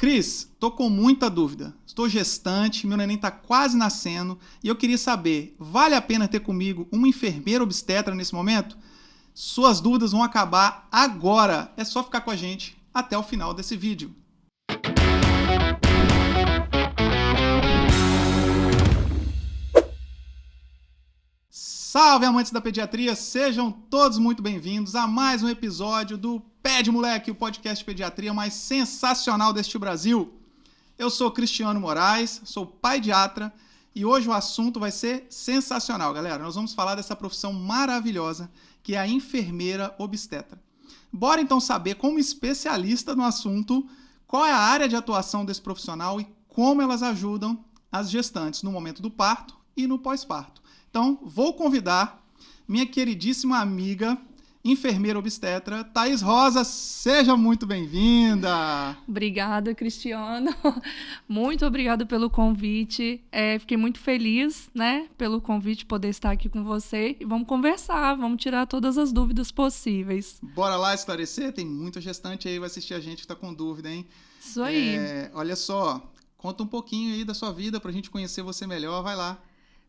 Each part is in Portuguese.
Cris, tô com muita dúvida. Estou gestante, meu neném tá quase nascendo e eu queria saber, vale a pena ter comigo uma enfermeira obstetra nesse momento? Suas dúvidas vão acabar agora. É só ficar com a gente até o final desse vídeo. Salve, amantes da pediatria! Sejam todos muito bem-vindos a mais um episódio do Pé de Moleque, o podcast de pediatria mais sensacional deste Brasil. Eu sou Cristiano Moraes, sou pediatra e hoje o assunto vai ser sensacional, galera. Nós vamos falar dessa profissão maravilhosa que é a enfermeira obstetra. Bora então saber, como especialista no assunto, qual é a área de atuação desse profissional e como elas ajudam as gestantes no momento do parto e no pós-parto. Então, vou convidar minha queridíssima amiga, enfermeira obstetra, Thaís Rosa. Seja muito bem-vinda! Obrigada, Cristiano. Muito obrigada pelo convite. Fiquei muito feliz, pelo convite, poder estar aqui com você. E vamos conversar, vamos tirar todas as dúvidas possíveis. Bora lá esclarecer? Tem muita gestante aí, vai assistir a gente que está com dúvida, hein? Isso aí. Olha só, conta um pouquinho aí da sua vida para a gente conhecer você melhor. Vai lá.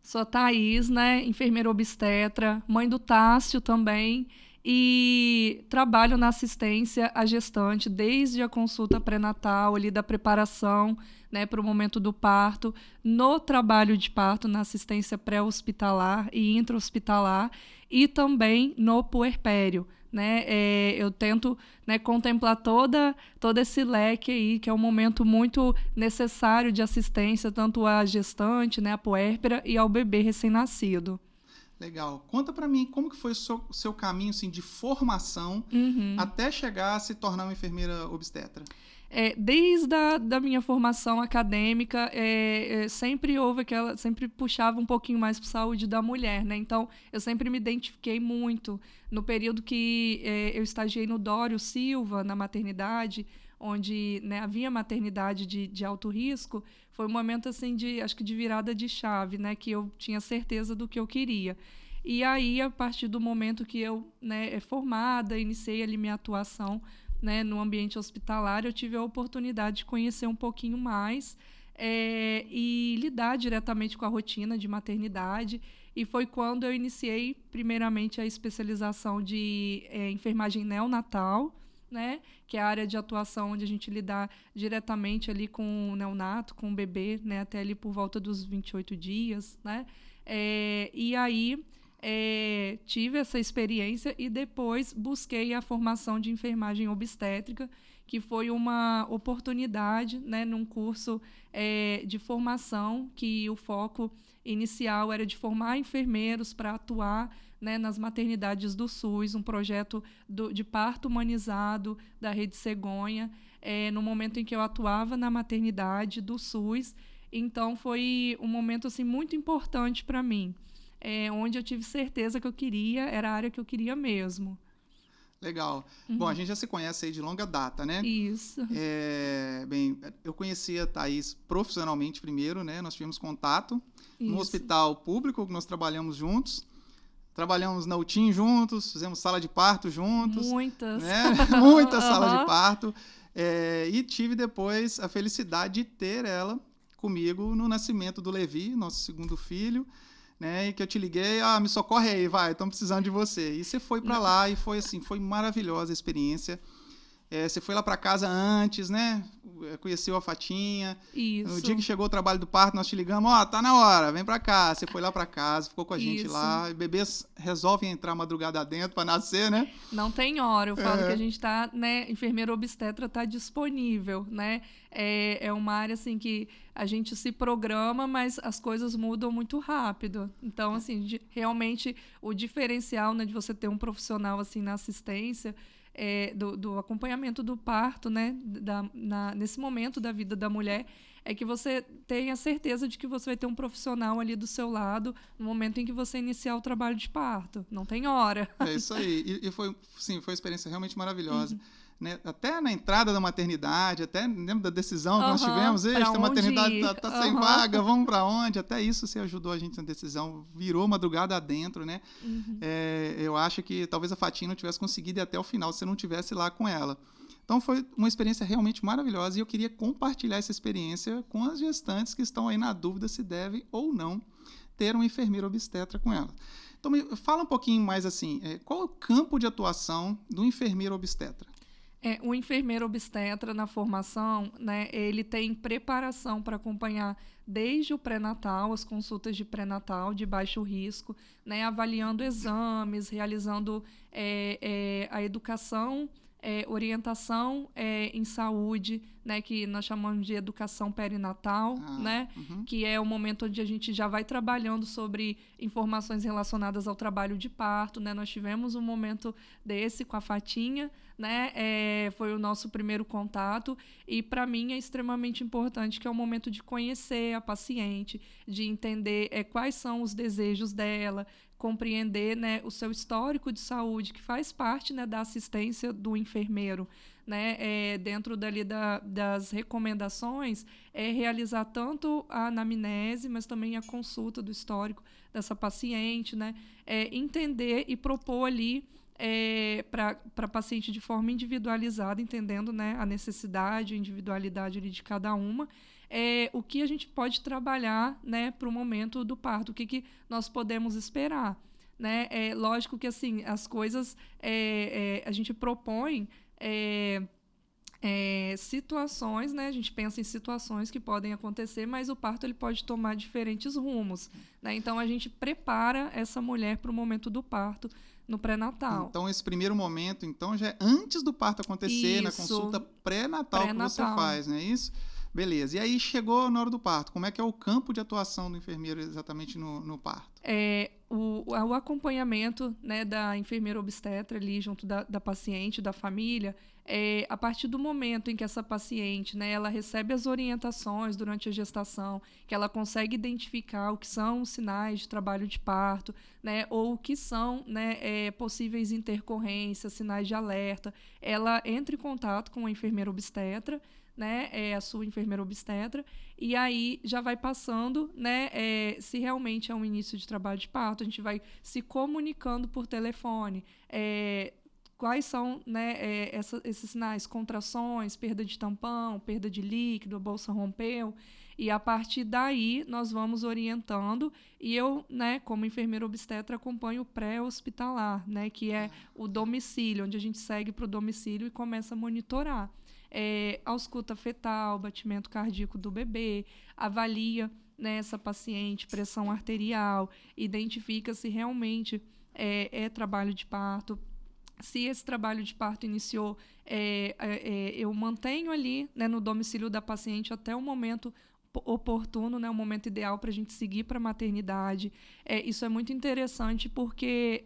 Sou a Thaís, enfermeira obstetra, mãe do Tássio também, e trabalho na assistência à gestante desde a consulta pré-natal, ali da preparação, para o momento do parto, no trabalho de parto, na assistência pré-hospitalar e intra-hospitalar, e também no puerpério. Eu tento contemplar todo esse leque aí, que é um momento muito necessário de assistência, tanto à gestante, à puérpera e ao bebê recém-nascido. Legal. Conta pra mim como que foi o seu caminho assim, de formação até chegar a se tornar uma enfermeira obstetra. Desde a minha formação acadêmica, sempre puxava um pouquinho mais para a saúde da mulher, Então, eu sempre me identifiquei muito. No período que eu estagiei no Dório Silva, na maternidade, onde havia maternidade de alto risco, foi um momento assim, acho que de virada de chave, que eu tinha certeza do que eu queria. E aí, a partir do momento que eu, formada, iniciei ali minha atuação, no ambiente hospitalar, eu tive a oportunidade de conhecer um pouquinho mais e lidar diretamente com a rotina de maternidade. E foi quando eu iniciei, primeiramente, a especialização de enfermagem neonatal, que é a área de atuação onde a gente lida diretamente ali com o neonato, com o bebê, até ali por volta dos 28 dias. E aí, tive essa experiência e depois busquei a formação de enfermagem obstétrica, que foi uma oportunidade, num curso de formação, que o foco inicial era de formar enfermeiros para atuar nas maternidades do SUS, um projeto de parto humanizado da Rede Cegonha, no momento em que eu atuava na maternidade do SUS. Então, foi um momento assim, muito importante para mim, onde eu tive certeza que eu queria, era a área que eu queria mesmo. Legal. Bom, a gente já se conhece aí de longa data, né? Isso. Bem, eu conheci a Thaís profissionalmente primeiro, Nós tivemos contato no Isso. hospital público, que nós trabalhamos juntos. Trabalhamos na UTIM juntos, fizemos sala de parto juntos. Muitas. Muitas salas de parto. E tive depois a felicidade de ter ela comigo no nascimento do Levi, nosso segundo filho. E que eu te liguei, me socorre aí, vai, estamos precisando de você. E você foi para lá e foi assim, foi maravilhosa a experiência. Você foi lá para casa antes, conheceu a Fatinha. Isso. No dia que chegou o trabalho do parto, nós te ligamos, tá na hora, vem para cá. Você foi lá para casa, ficou com a gente lá. E bebês resolvem entrar madrugada dentro para nascer, Não tem hora, eu falo que a gente tá, enfermeira obstetra tá disponível, É uma área assim que a gente se programa, mas as coisas mudam muito rápido. Então, assim, realmente o diferencial, de você ter um profissional assim na assistência, do acompanhamento do parto, nesse momento da vida da mulher, é que você tenha a certeza de que você vai ter um profissional ali do seu lado no momento em que você iniciar o trabalho de parto. Não tem hora. É isso aí. E foi uma experiência realmente maravilhosa. Até na entrada da maternidade, até lembra da decisão que nós tivemos, a maternidade está sem vaga, vamos para onde? Até isso você ajudou a gente na decisão, virou madrugada adentro, Eu acho que talvez a Fatinha não tivesse conseguido ir até o final se você não tivesse lá com ela. Então foi uma experiência realmente maravilhosa e eu queria compartilhar essa experiência com as gestantes que estão aí na dúvida se devem ou não ter um enfermeiro obstetra com elas. Então fala um pouquinho mais assim, qual é o campo de atuação do enfermeiro obstetra? O enfermeiro obstetra na formação, né, ele tem preparação para acompanhar desde o pré-natal, as consultas de pré-natal de baixo risco, né, avaliando exames, realizando a educação, orientação em saúde, né, que nós chamamos de educação perinatal, né, que é o momento onde a gente já vai trabalhando sobre informações relacionadas ao trabalho de parto, né. Nós tivemos um momento desse com a Fatinha, né, foi o nosso primeiro contato e para mim é extremamente importante que é o momento de conhecer a paciente, de entender quais são os desejos dela, compreender, né, o seu histórico de saúde, que faz parte, né, da assistência do enfermeiro, né, dentro dali das recomendações, realizar tanto a anamnese, mas também a consulta do histórico dessa paciente, né, entender e propor ali para a paciente de forma individualizada, entendendo, né, a necessidade, a individualidade ali de cada uma, o que a gente pode trabalhar, né, para o momento do parto, o que nós podemos esperar. Né? Lógico que assim, as coisas a gente propõe situações, né? A gente pensa em situações que podem acontecer, mas o parto ele pode tomar diferentes rumos. Né? Então, a gente prepara essa mulher para o momento do parto no pré-natal. Então, esse primeiro momento já é antes do parto acontecer, na consulta pré-natal que você faz, não é isso? Beleza. E aí chegou na hora do parto. Como é que é o campo de atuação do enfermeiro exatamente no parto? O acompanhamento, né, da enfermeira obstetra ali junto da paciente, da família, a partir do momento em que essa paciente, né, ela recebe as orientações durante a gestação, que ela consegue identificar o que são os sinais de trabalho de parto, né, ou o que são, né, possíveis intercorrências, sinais de alerta, ela entra em contato com a enfermeira obstetra, né, a sua enfermeira obstetra, e aí já vai passando, né, se realmente é um início de trabalho de parto, a gente vai se comunicando por telefone, quais são, né, esses sinais, contrações, perda de tampão, perda de líquido, a bolsa rompeu, e a partir daí nós vamos orientando, e eu, né, como enfermeira obstetra, acompanho o pré-hospitalar, né, que é o domicílio, onde a gente segue para o domicílio e começa a monitorar. Ausculta fetal, batimento cardíaco do bebê, avalia, né, essa paciente, pressão arterial, identifica se realmente é trabalho de parto. Se esse trabalho de parto iniciou, eu mantenho ali, né, no domicílio da paciente até o momento oportuno, né, o momento ideal para a gente seguir para a maternidade. Isso é muito interessante porque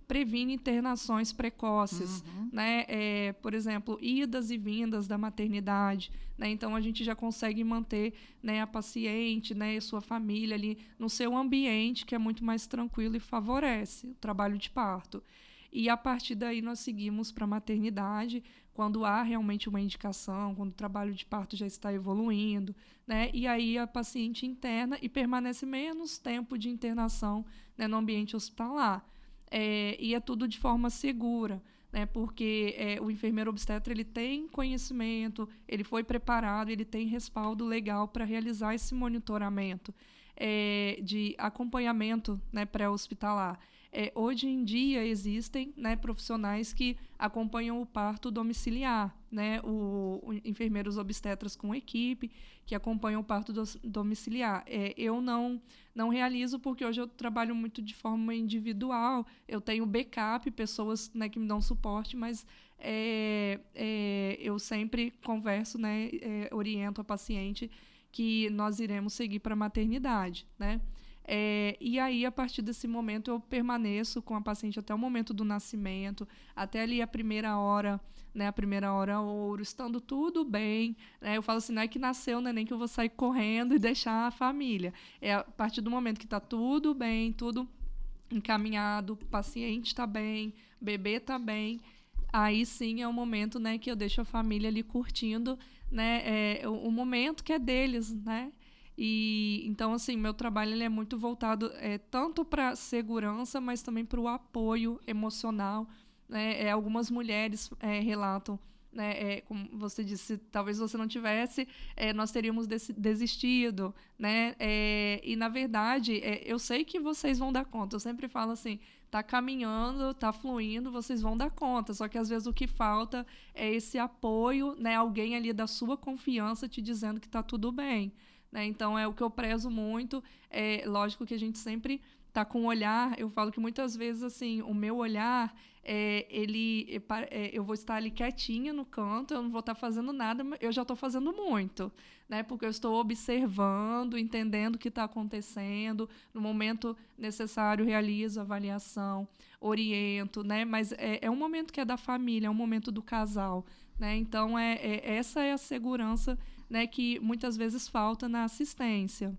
previne internações precoces, né? Por exemplo, idas e vindas da maternidade, né? Então a gente já consegue manter, né, a paciente, né, e sua família ali no seu ambiente, que é muito mais tranquilo e favorece o trabalho de parto. E a partir daí nós seguimos para a maternidade, quando há realmente uma indicação, quando o trabalho de parto já está evoluindo, né? E aí a paciente interna e permanece menos tempo de internação, né, no ambiente hospitalar. E é tudo de forma segura, né? Porque o enfermeiro obstetra ele tem conhecimento, ele foi preparado, ele tem respaldo legal para realizar esse monitoramento de acompanhamento, né, pré-hospitalar. Hoje em dia existem, né, profissionais que acompanham o parto domiciliar, né, enfermeiros obstetras com equipe que acompanham o parto domiciliar. Eu não realizo porque hoje eu trabalho muito de forma individual, eu tenho backup, pessoas, né, que me dão suporte, mas eu sempre converso, né, oriento a paciente que nós iremos seguir para a maternidade, né? E aí, a partir desse momento, eu permaneço com a paciente até o momento do nascimento, até ali a primeira hora, né, a primeira hora ouro, estando tudo bem. Né? Eu falo assim, não é que nasceu o neném que eu vou sair correndo e deixar a família. É a partir do momento que está tudo bem, tudo encaminhado, o paciente está bem, o bebê está bem, aí sim é o momento, né, que eu deixo a família ali curtindo, né, o momento que é deles, né? E então assim, meu trabalho ele é muito voltado tanto para segurança, mas também para o apoio emocional, né? Algumas mulheres relatam, né? Como você disse, talvez você não tivesse, nós teríamos desistido, né? E, na verdade, eu sei que vocês vão dar conta. Eu sempre falo assim, tá caminhando, tá fluindo, vocês vão dar conta. Só que, às vezes, o que falta é esse apoio, né? Alguém ali da sua confiança te dizendo que tá tudo bem, né? Então, é o que eu prezo muito. Lógico que a gente sempre tá com um olhar, eu falo que muitas vezes, assim, o meu olhar, eu vou estar ali quietinha no canto, eu não vou estar fazendo nada, mas eu já estou fazendo muito, né? Porque eu estou observando, entendendo o que está acontecendo, no momento necessário realizo a avaliação, oriento, né? Mas é um momento que é da família, é um momento do casal, né? Então, essa é a segurança, né, que muitas vezes falta na assistência.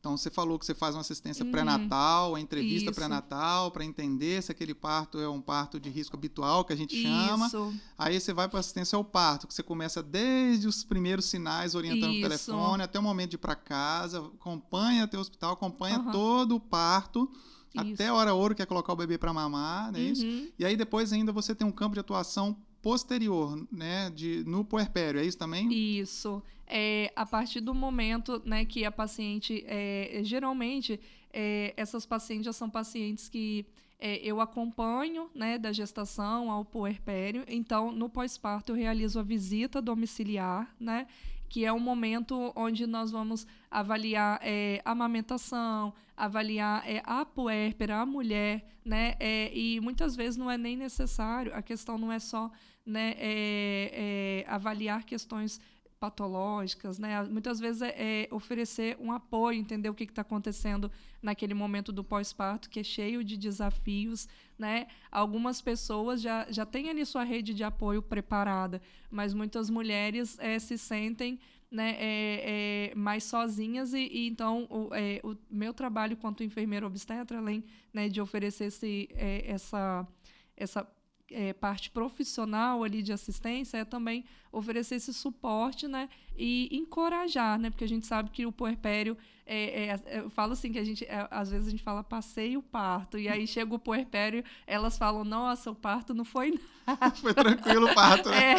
Então, você falou que você faz uma assistência pré-natal, a entrevista pré-natal, para entender se aquele parto é um parto de risco habitual, que a gente chama. Aí você vai para a assistência ao parto, que você começa desde os primeiros sinais, orientando o telefone, até o momento de ir para casa, acompanha até o hospital, acompanha todo o parto, até a hora ouro, que é colocar o bebê para mamar, né? Isso? E aí depois ainda você tem um campo de atuação posterior, né, no puerpério, é isso também? Isso. A partir do momento, né, que a paciente, geralmente, essas pacientes já são pacientes que eu acompanho, né, da gestação ao puerpério. Então, no pós-parto, eu realizo a visita domiciliar, né, que é um momento onde nós vamos avaliar a amamentação, avaliar a puérpera, a mulher, né, e muitas vezes não é nem necessário, a questão não é só, né, avaliar questões patológicas, né? Muitas vezes oferecer um apoio, entender o que está acontecendo naquele momento do pós-parto, que é cheio de desafios, né? Algumas pessoas já têm ali sua rede de apoio preparada, mas muitas mulheres se sentem, né, mais sozinhas e então o meu trabalho quanto enfermeira obstetra, além, né, de oferecer essa parte profissional ali de assistência, é também oferecer esse suporte, né, e encorajar, né, porque a gente sabe que o puerpério, eu falo assim, que às vezes a gente fala, passei o parto, e aí chega o puerpério, elas falam, nossa, o parto não foi nada. Foi tranquilo o parto, né?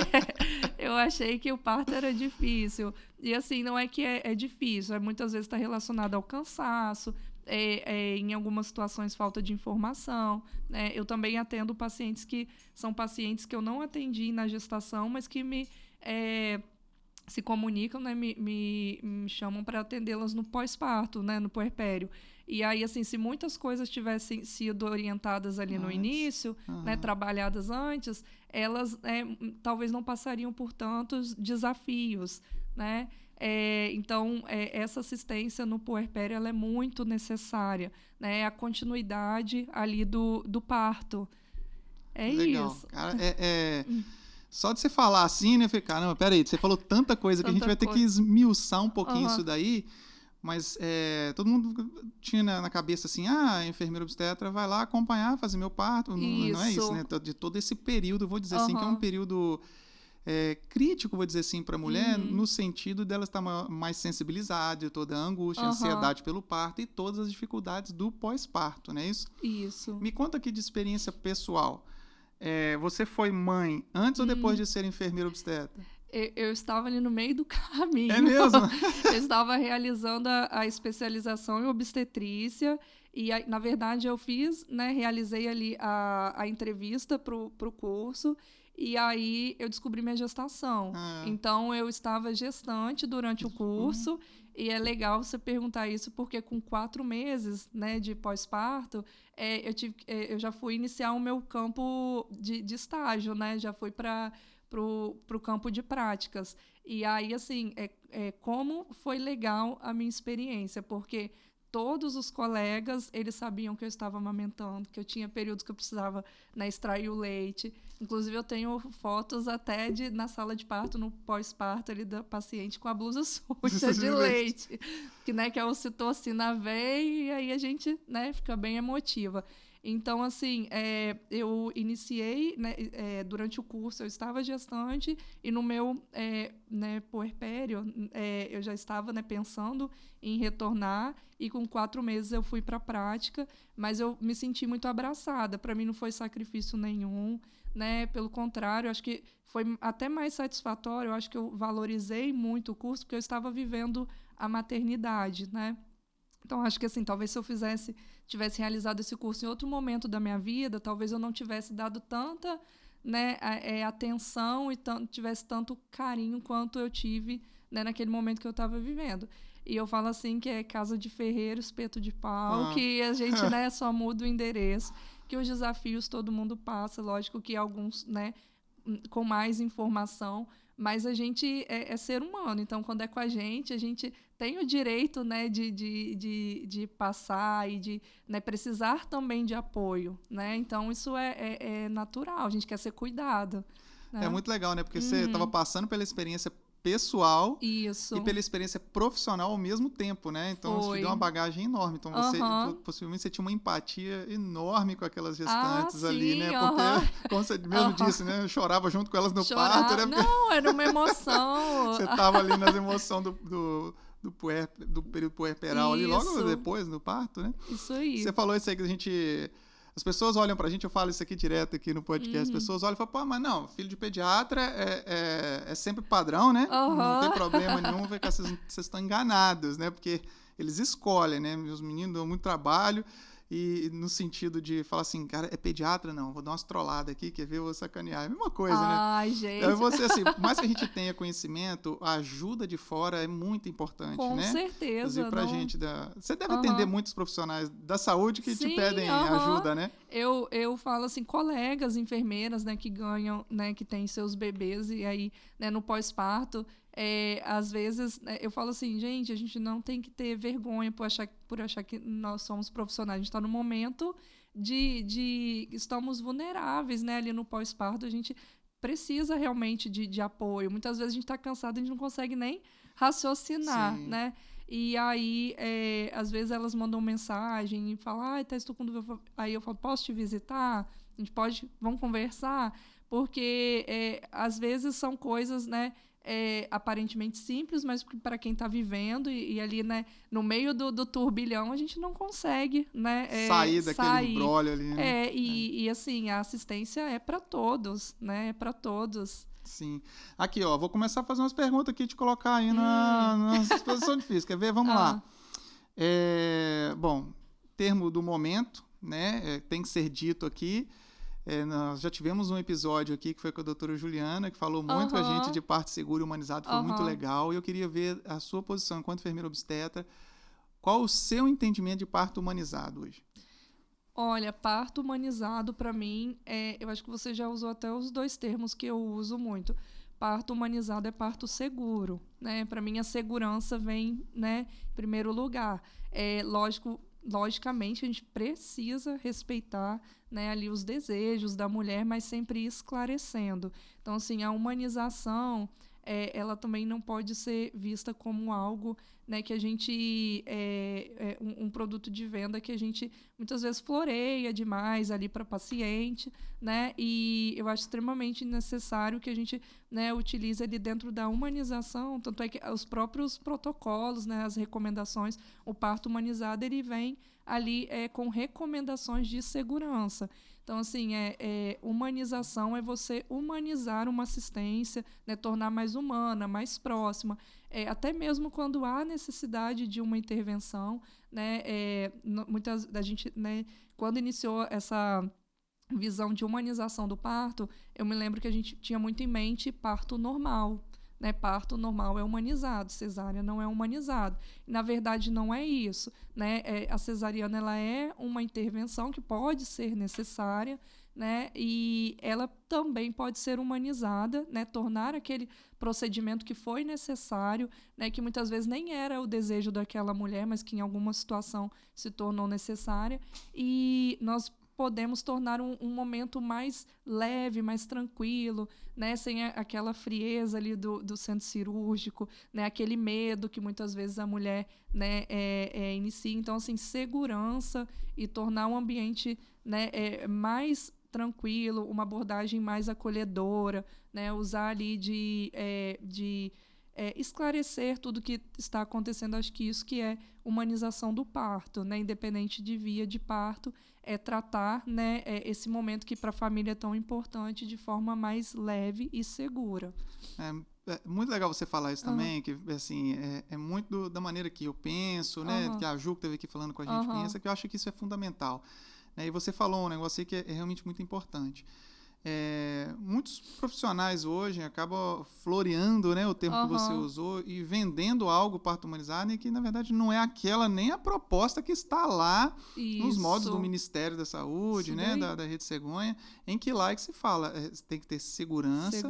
Eu achei que o parto era difícil. E assim, não é que é difícil, muitas vezes está relacionado ao cansaço, em algumas situações falta de informação, né? Eu também atendo pacientes que são pacientes que eu não atendi na gestação, mas que se comunicam, né? Me chamam para atendê-las no pós-parto, né? No puerpério. E aí, assim, se muitas coisas tivessem sido orientadas ali no início, né, trabalhadas antes, elas talvez não passariam por tantos desafios, né? Então, essa assistência no puerpério ela é muito necessária, né? A continuidade ali do parto. Legal. Isso. Cara, só de você falar assim, né? Eu falei, caramba, peraí, você falou tanta coisa que a gente vai ter que esmiuçar um pouquinho isso daí, mas todo mundo tinha na cabeça assim, a enfermeira obstetra vai lá acompanhar, fazer meu parto. Não é isso, né? De todo esse período, vou dizer assim, que é um período crítico, vou dizer assim, para a mulher, no sentido dela estar mais sensibilizada de toda a angústia, ansiedade pelo parto e todas as dificuldades do pós-parto, não é isso? Isso. Me conta aqui de experiência pessoal. Você foi mãe antes ou depois de ser enfermeira obstetra? Eu estava ali no meio do caminho. É mesmo? Eu estava realizando a especialização em obstetrícia e, na verdade, eu fiz, né, realizei ali a entrevista para o curso. E aí eu descobri minha gestação. Então, eu estava gestante durante o curso. E é legal você perguntar isso, porque com 4 meses, né, de pós-parto, eu já fui iniciar o meu campo de estágio, né? Já fui para o campo de práticas. E aí, assim, como foi legal a minha experiência, porque todos os colegas, eles sabiam que eu estava amamentando, que eu tinha períodos que eu precisava, né, extrair o leite. Inclusive, eu tenho fotos até na sala de parto, no pós-parto, ali da paciente com a blusa suja de leite. Que, né, que é a ocitocina veio e aí a gente, né, fica bem emotiva. Então, assim, eu iniciei, né, durante o curso, eu estava gestante e no meu puerpério, eu já estava, né, pensando em retornar e com 4 meses eu fui para a prática, mas eu me senti muito abraçada. Para mim não foi sacrifício nenhum, né? Pelo contrário, acho que foi até mais satisfatório. Eu acho que eu valorizei muito o curso porque eu estava vivendo a maternidade, né? Então, acho que assim, talvez se eu tivesse realizado esse curso em outro momento da minha vida, talvez eu não tivesse dado tanta, né, atenção e tivesse tanto carinho quanto eu tive, né, naquele momento que eu estava vivendo. E eu falo assim que é casa de ferreiro, espeto de pau, que a gente, né, só muda o endereço, que os desafios todo mundo passa, lógico que alguns, né, com mais informação, mas a gente é ser humano, então quando é com a gente tem o direito, né, de passar e de, né, precisar também de apoio, né? Então isso é natural, a gente quer ser cuidado. Né? É muito legal, né? Porque você estava passando pela experiência pessoal Isso. e pela experiência profissional ao mesmo tempo, né? Então, isso te deu uma bagagem enorme. Então, você, possivelmente, você tinha uma empatia enorme com aquelas gestantes ali, né? Porque, como você mesmo disse, né? Eu chorava junto com elas no parto, né? Não, era uma emoção. Você estava ali nas emoções do período puerperal ali, logo depois do parto, né? Isso aí. Você falou isso aí que a gente... As pessoas olham pra gente, eu falo isso aqui direto aqui no podcast, as pessoas olham e falam, pô, mas não, filho de pediatra é sempre padrão, né? Não tem problema nenhum, ver que vocês estão enganados, né? Porque eles escolhem, né? Os meninos dão muito trabalho e no sentido de falar assim, cara, é pediatra? Não, vou dar umas trolladas aqui, quer ver? Eu vou sacanear. É a mesma coisa, né? Ai, gente. Então, você, assim, por mais que a gente tenha conhecimento, a ajuda de fora é muito importante, com né? certeza. Inclusive pra gente. Você deve atender muitos profissionais da saúde que te pedem ajuda, né? Eu falo assim, colegas enfermeiras, né, que ganham, né, que têm seus bebês e aí, né, no pós-parto, às vezes, eu falo assim, gente, a gente não tem que ter vergonha por achar que nós somos profissionais. A gente está no momento de estamos vulneráveis, né, ali no pós-parto, a gente precisa realmente de apoio. Muitas vezes a gente está cansado, a gente não consegue nem raciocinar, né? E aí, às vezes elas mandam mensagem e falam, estou com dúvida. Aí eu falo, posso te visitar? A gente vamos conversar? Porque, às vezes, são coisas, né, aparentemente simples, mas para quem está vivendo e ali, né, no meio do turbilhão, a gente não consegue, né, sair daquele imbróglio ali. Né? E, assim, a assistência é para todos, né? É para todos. Sim. Aqui, ó, vou começar a fazer umas perguntas aqui, te colocar aí na exposição difícil. Quer ver? Vamos lá. Bom, termo do momento, né? Tem que ser dito aqui. Nós já tivemos um episódio aqui que foi com a doutora Juliana, que falou muito com a gente de parto seguro e humanizado. Foi muito legal. E eu queria ver a sua posição enquanto enfermeira obstetra. Qual o seu entendimento de parto humanizado hoje? Olha, parto humanizado, para mim, eu acho que você já usou até os 2 termos que eu uso muito. Parto humanizado é parto seguro, né? Para mim, a segurança vem, né, em primeiro lugar. Logicamente, a gente precisa respeitar, né, ali os desejos da mulher, mas sempre esclarecendo. Então, assim, a humanização, ela também não pode ser vista como algo, né, que a gente um produto de venda que a gente muitas vezes floreia demais ali para paciente, né? E eu acho extremamente necessário que a gente, né, utilize ali dentro da humanização, tanto é que os próprios protocolos, né, as recomendações, o parto humanizado ele vem ali com recomendações de segurança. Então, assim, humanização é você humanizar uma assistência, né, tornar mais humana, mais próxima. Até mesmo quando há necessidade de uma intervenção, né, muitas da gente, né, quando iniciou essa visão de humanização do parto, eu me lembro que a gente tinha muito em mente parto normal. Né, parto normal é humanizado, cesárea não é humanizado. Na verdade, não é isso. Né? A cesariana ela é uma intervenção que pode ser necessária, né? E ela também pode ser humanizada, né? Tornar aquele procedimento que foi necessário, né? Que muitas vezes nem era o desejo daquela mulher, mas que em alguma situação se tornou necessária. E nós podemos tornar um momento mais leve, mais tranquilo, né? Sem aquela frieza ali do centro cirúrgico, né? Aquele medo que muitas vezes a mulher, né, inicia. Então, assim, segurança e tornar um ambiente, né, mais tranquilo, uma abordagem mais acolhedora, né? Usar ali de esclarecer tudo que está acontecendo. Acho que isso que é humanização do parto, né? Independente de via de parto, tratar, né, esse momento que para a família é tão importante de forma mais leve e segura. É muito legal você falar isso também, que assim, é muito da maneira que eu penso, né? Que a Ju que esteve aqui falando com a gente pensa, que eu acho que isso é fundamental. Né? E você falou um negócio aí que é realmente muito importante. Muitos profissionais hoje acabam floreando, né, o termo que você usou e vendendo algo parto humanizado e que, na verdade, não é aquela nem a proposta que está lá nos moldes do Ministério da Saúde, né, da Rede Cegonha, em que lá é que se fala, tem que ter segurança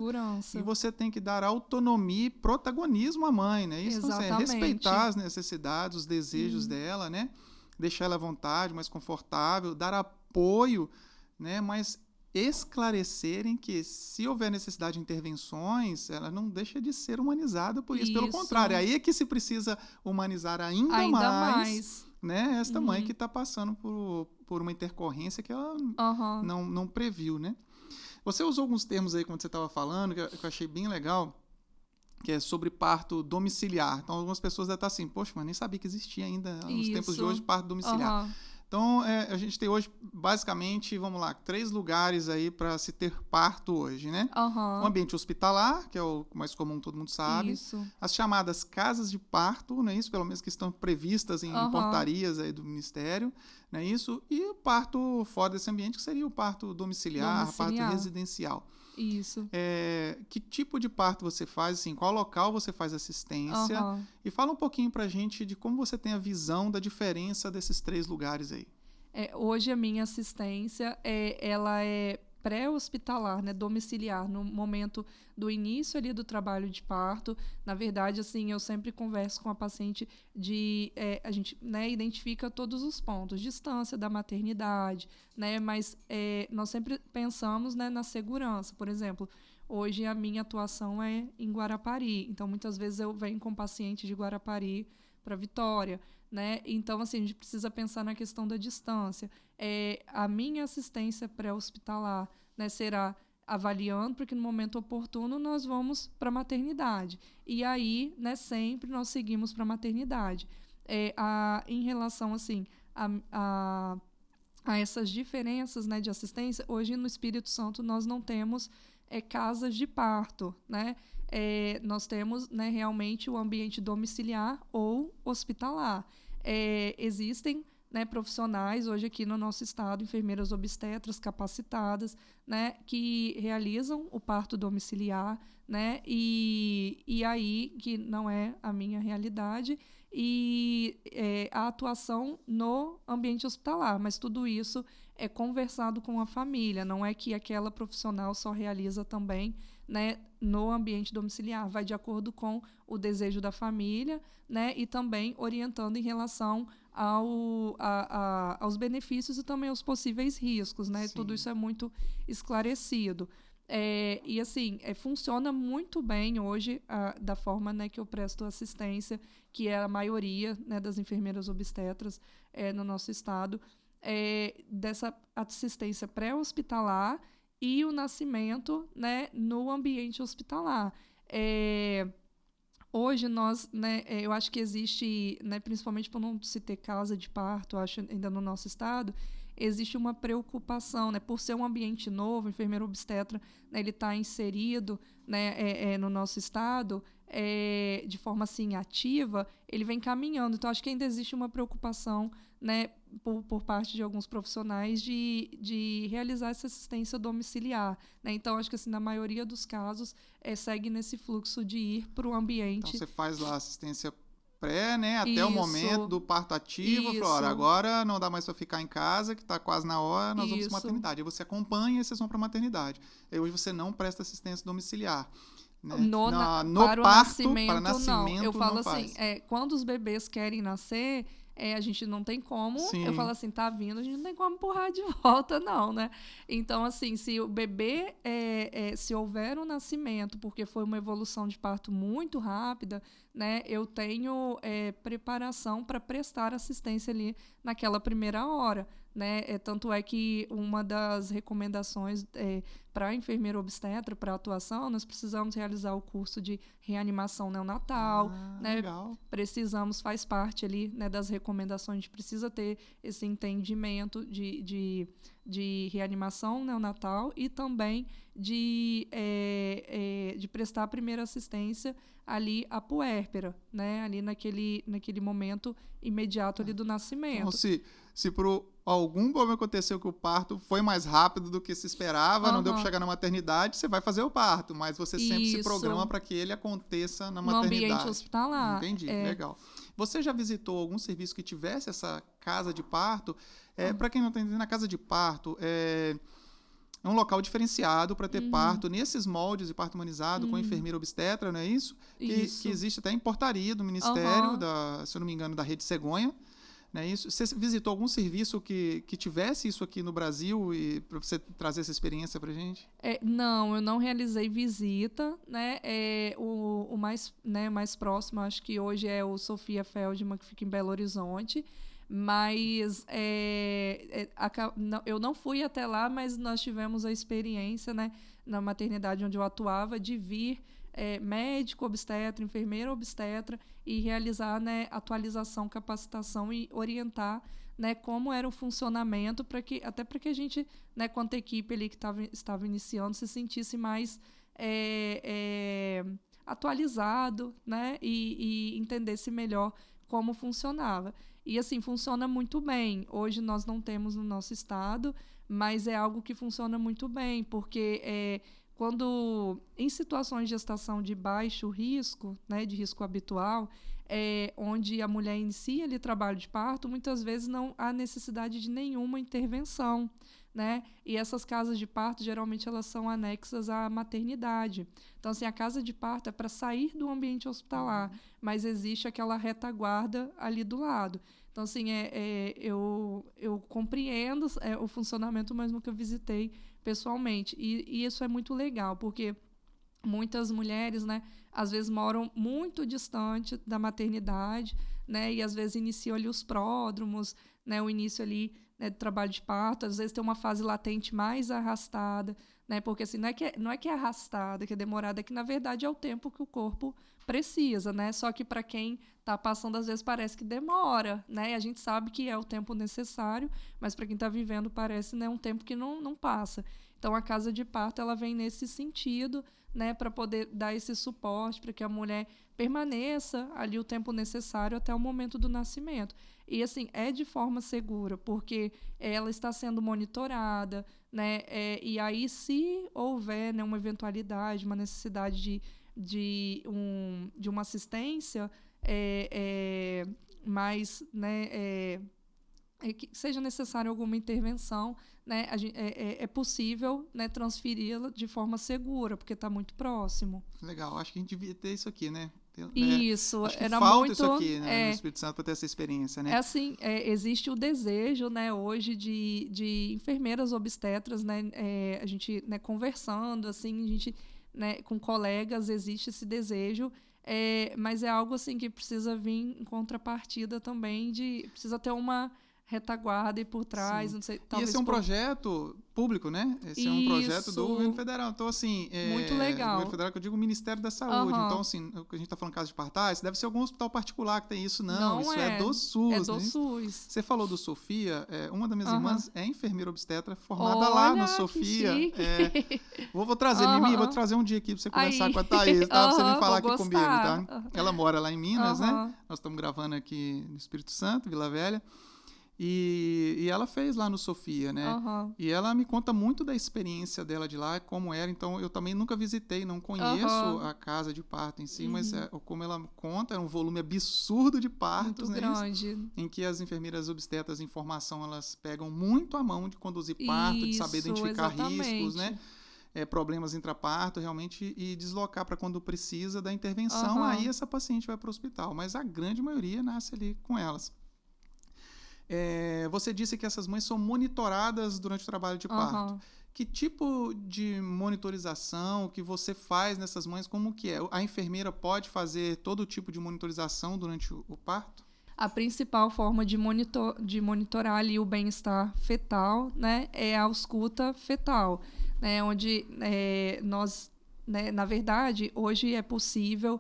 e você tem que dar autonomia e protagonismo à mãe, né? Isso é respeitar as necessidades, os desejos dela, né? Deixar ela à vontade, mais confortável, dar apoio, né? Mas esclarecerem que, se houver necessidade de intervenções, ela não deixa de ser humanizada por isso. Pelo contrário, aí é que se precisa humanizar ainda mais. Né? Esta mãe que está passando por uma intercorrência que ela não previu, né? Você usou alguns termos aí quando você estava falando, que eu achei bem legal, que é sobre parto domiciliar. Então, algumas pessoas devem estar assim, poxa, mas nem sabia que existia ainda nos tempos de hoje parto domiciliar. Então, a gente tem hoje, basicamente, vamos lá, 3 lugares aí para se ter parto hoje, né? O ambiente hospitalar, que é o mais comum, todo mundo sabe. Isso. As chamadas casas de parto, né? Isso, pelo menos que estão previstas em portarias aí do Ministério, né? Isso. E o parto fora desse ambiente, que seria o parto domiciliar. Parto residencial. Isso. Que tipo de parto você faz, assim, qual local você faz assistência? E fala um pouquinho pra gente de como você tem a visão da diferença desses 3 lugares aí. Hoje a minha assistência ela é pré-hospitalar, né, domiciliar, no momento do início ali do trabalho de parto. Na verdade, assim, eu sempre converso com a paciente a gente, né, identifica todos os pontos, distância da maternidade, né, mas nós sempre pensamos, né, na segurança. Por exemplo, hoje a minha atuação é em Guarapari, então muitas vezes eu venho com paciente de Guarapari para Vitória, né? Então, assim, a gente precisa pensar na questão da distância. A minha assistência pré-hospitalar, né, será avaliando, porque no momento oportuno nós vamos para a maternidade. E aí, né, sempre nós seguimos para a maternidade. Em relação, assim, a essas diferenças, né, de assistência, hoje no Espírito Santo nós não temos casas de parto, né? Nós temos, né, realmente o ambiente domiciliar ou hospitalar. Existem, né, profissionais hoje aqui no nosso estado, enfermeiras obstetras capacitadas, né, que realizam o parto domiciliar, né, e aí, que não é a minha realidade, e a atuação no ambiente hospitalar, mas tudo isso é conversado com a família, não é que aquela profissional só realiza também, né, no ambiente domiciliar, vai de acordo com o desejo da família, né, e também orientando em relação aos benefícios e também aos possíveis riscos, né? Tudo isso é muito esclarecido. E assim, funciona muito bem hoje da forma, né, que eu presto assistência, que é a maioria, né, das enfermeiras obstetras no nosso estado, dessa assistência pré-hospitalar e o nascimento, né, no ambiente hospitalar. Hoje nós, né, eu acho que existe, né, principalmente por não se ter casa de parto, acho ainda no nosso estado, existe uma preocupação, né, por ser um ambiente novo, o enfermeiro obstetra, né, ele está inserido, né, no nosso estado, de forma assim ativa, ele vem caminhando. Então acho que ainda existe uma preocupação, né, por parte de alguns profissionais de realizar essa assistência domiciliar, né? Então acho que assim, na maioria dos casos segue nesse fluxo de ir para o ambiente. Então você faz lá assistência pré, né, até o momento do parto ativo, falou, agora não dá mais para ficar em casa, que está quase na hora, nós vamos para a maternidade. Aí você acompanha e vocês vão para a maternidade. Aí hoje você não presta assistência domiciliar. Né? Para o nascimento, não. Eu falo assim, quando os bebês querem nascer, a gente não tem como, Sim. eu falo assim, tá vindo, a gente não tem como empurrar de volta, não, né? Então, assim, se o bebê, se houver um nascimento, porque foi uma evolução de parto muito rápida, né, eu tenho preparação para prestar assistência ali naquela primeira hora, né? Tanto é que uma das recomendações para a enfermeira obstetra, para atuação, nós precisamos realizar o curso de reanimação neonatal, né? Legal. Precisamos, faz parte ali, né, das recomendações, a gente precisa ter esse entendimento de reanimação neonatal e também de prestar a primeira assistência ali à puérpera, né, ali naquele momento imediato ali do nascimento. Então, se por algum problema aconteceu que o parto foi mais rápido do que se esperava, não deu para chegar na maternidade, você vai fazer o parto, mas você sempre se programa para que ele aconteça na maternidade. No ambiente hospitalar. Entendi, legal. Você já visitou algum serviço que tivesse essa casa de parto? Para quem não está entendendo, a casa de parto é um local diferenciado para ter parto nesses moldes de parto humanizado com enfermeira obstetra, não é isso? Que existe até em portaria do Ministério, se eu não me engano, da Rede Cegonha. Não é isso? Você visitou algum serviço que tivesse isso aqui no Brasil e para você trazer essa experiência para a gente? Não, eu não realizei visita, né? O mais próximo, acho que hoje é o Sofia Feldman, que fica em Belo Horizonte. Mas eu não fui até lá, mas nós tivemos a experiência, né, na maternidade onde eu atuava, de vir médico obstetra, enfermeira obstetra e realizar, né, atualização, capacitação e orientar, né, como era o funcionamento, até para que a gente, né, quanto a equipe ali que estava iniciando, se sentisse mais atualizado, né, e entendesse melhor como funcionava. E, assim, funciona muito bem. Hoje nós não temos no nosso estado, mas é algo que funciona muito bem, porque quando, em situações de gestação de baixo risco, né, de risco habitual, onde a mulher inicia ali trabalho de parto, muitas vezes não há necessidade de nenhuma intervenção, né? E essas casas de parto, geralmente, elas são anexas à maternidade. Então, assim, a casa de parto é para sair do ambiente hospitalar, mas existe aquela retaguarda ali do lado. Então, assim, eu compreendo o funcionamento, mas nunca visitei pessoalmente. E isso é muito legal, porque muitas mulheres, né, às vezes moram muito distante da maternidade, né, e às vezes iniciam ali os pródromos, né, o início ali, né, do trabalho de parto, às vezes tem uma fase latente mais arrastada, né, porque assim, não é que é arrastada, que é demorada, é que na verdade é o tempo que o corpo precisa, né, só que para quem está passando às vezes parece que demora, né, e a gente sabe que é o tempo necessário, mas para quem está vivendo parece, né, um tempo que não passa. Então a casa de parto, ela vem nesse sentido, né, para poder dar esse suporte para que a mulher permaneça ali o tempo necessário até o momento do nascimento. E, assim, é de forma segura, porque ela está sendo monitorada, né, e aí, se houver, né, uma eventualidade, uma necessidade de uma assistência mais, né, que seja necessária alguma intervenção, né, é possível, né, transferi-la de forma segura, porque está muito próximo. Legal, acho que a gente devia ter isso aqui, né? Isso, acho que era falta muito, isso aqui, né, no Espírito Santo para ter essa experiência, né? Assim, existe o desejo, né, hoje de enfermeiras obstetras, né, a gente, né, conversando, assim, a gente, né, com colegas, existe esse desejo, mas é algo assim que precisa vir em contrapartida também precisa ter uma retaguarda e por trás, Sim. não sei, E talvez esse é um projeto público, né? Esse é um projeto do governo federal. Então, assim... muito legal. O governo federal, que eu digo, o Ministério da Saúde. Então, assim, o que a gente está falando caso de partais, deve ser algum hospital particular que tem isso. Não, isso é do SUS. É do né? SUS. Você falou do Sofia, uma das minhas irmãs é enfermeira obstetra, formada Olha, lá no Sofia. Vou trazer, Mimi, vou trazer um dia aqui para você conversar com a Thaís, tá? Pra você vir falar aqui comigo, tá? Ela mora lá em Minas, né? Nós estamos gravando aqui no Espírito Santo, Vila Velha. E ela fez lá no Sofia, né? E ela me conta muito da experiência dela de lá, como era. Então, eu também nunca visitei, não conheço a casa de parto em si, mas como ela conta, é um volume absurdo de partos, muito grande. Em que as enfermeiras obstetras em formação, elas pegam muito a mão de conduzir parto, de saber identificar riscos, né? Problemas intraparto, realmente, e deslocar para quando precisa da intervenção, aí essa paciente vai para o hospital. Mas a grande maioria nasce ali com elas. Você disse que essas mães são monitoradas durante o trabalho de parto. Que tipo de monitorização que você faz nessas mães? Como que é? A enfermeira pode fazer todo tipo de monitorização durante o parto? A principal forma de monitorar ali o bem-estar fetal, né, é a ausculta fetal, né, onde nós, né, na verdade, hoje é possível,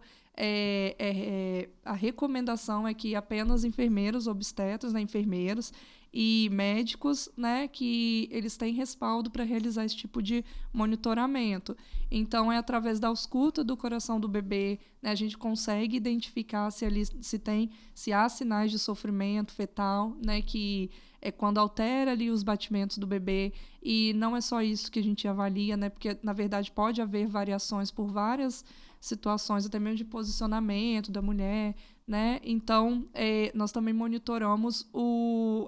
a recomendação é que apenas enfermeiros, obstetras, né, enfermeiros e médicos, né, que eles têm respaldo para realizar esse tipo de monitoramento. Então, é através da ausculta do coração do bebê, né, a gente consegue identificar se há sinais de sofrimento fetal, né, que é quando altera ali os batimentos do bebê. E não é só isso que a gente avalia, né, porque, na verdade, pode haver variações por várias situações, até mesmo de posicionamento da mulher, né? Então, nós também monitoramos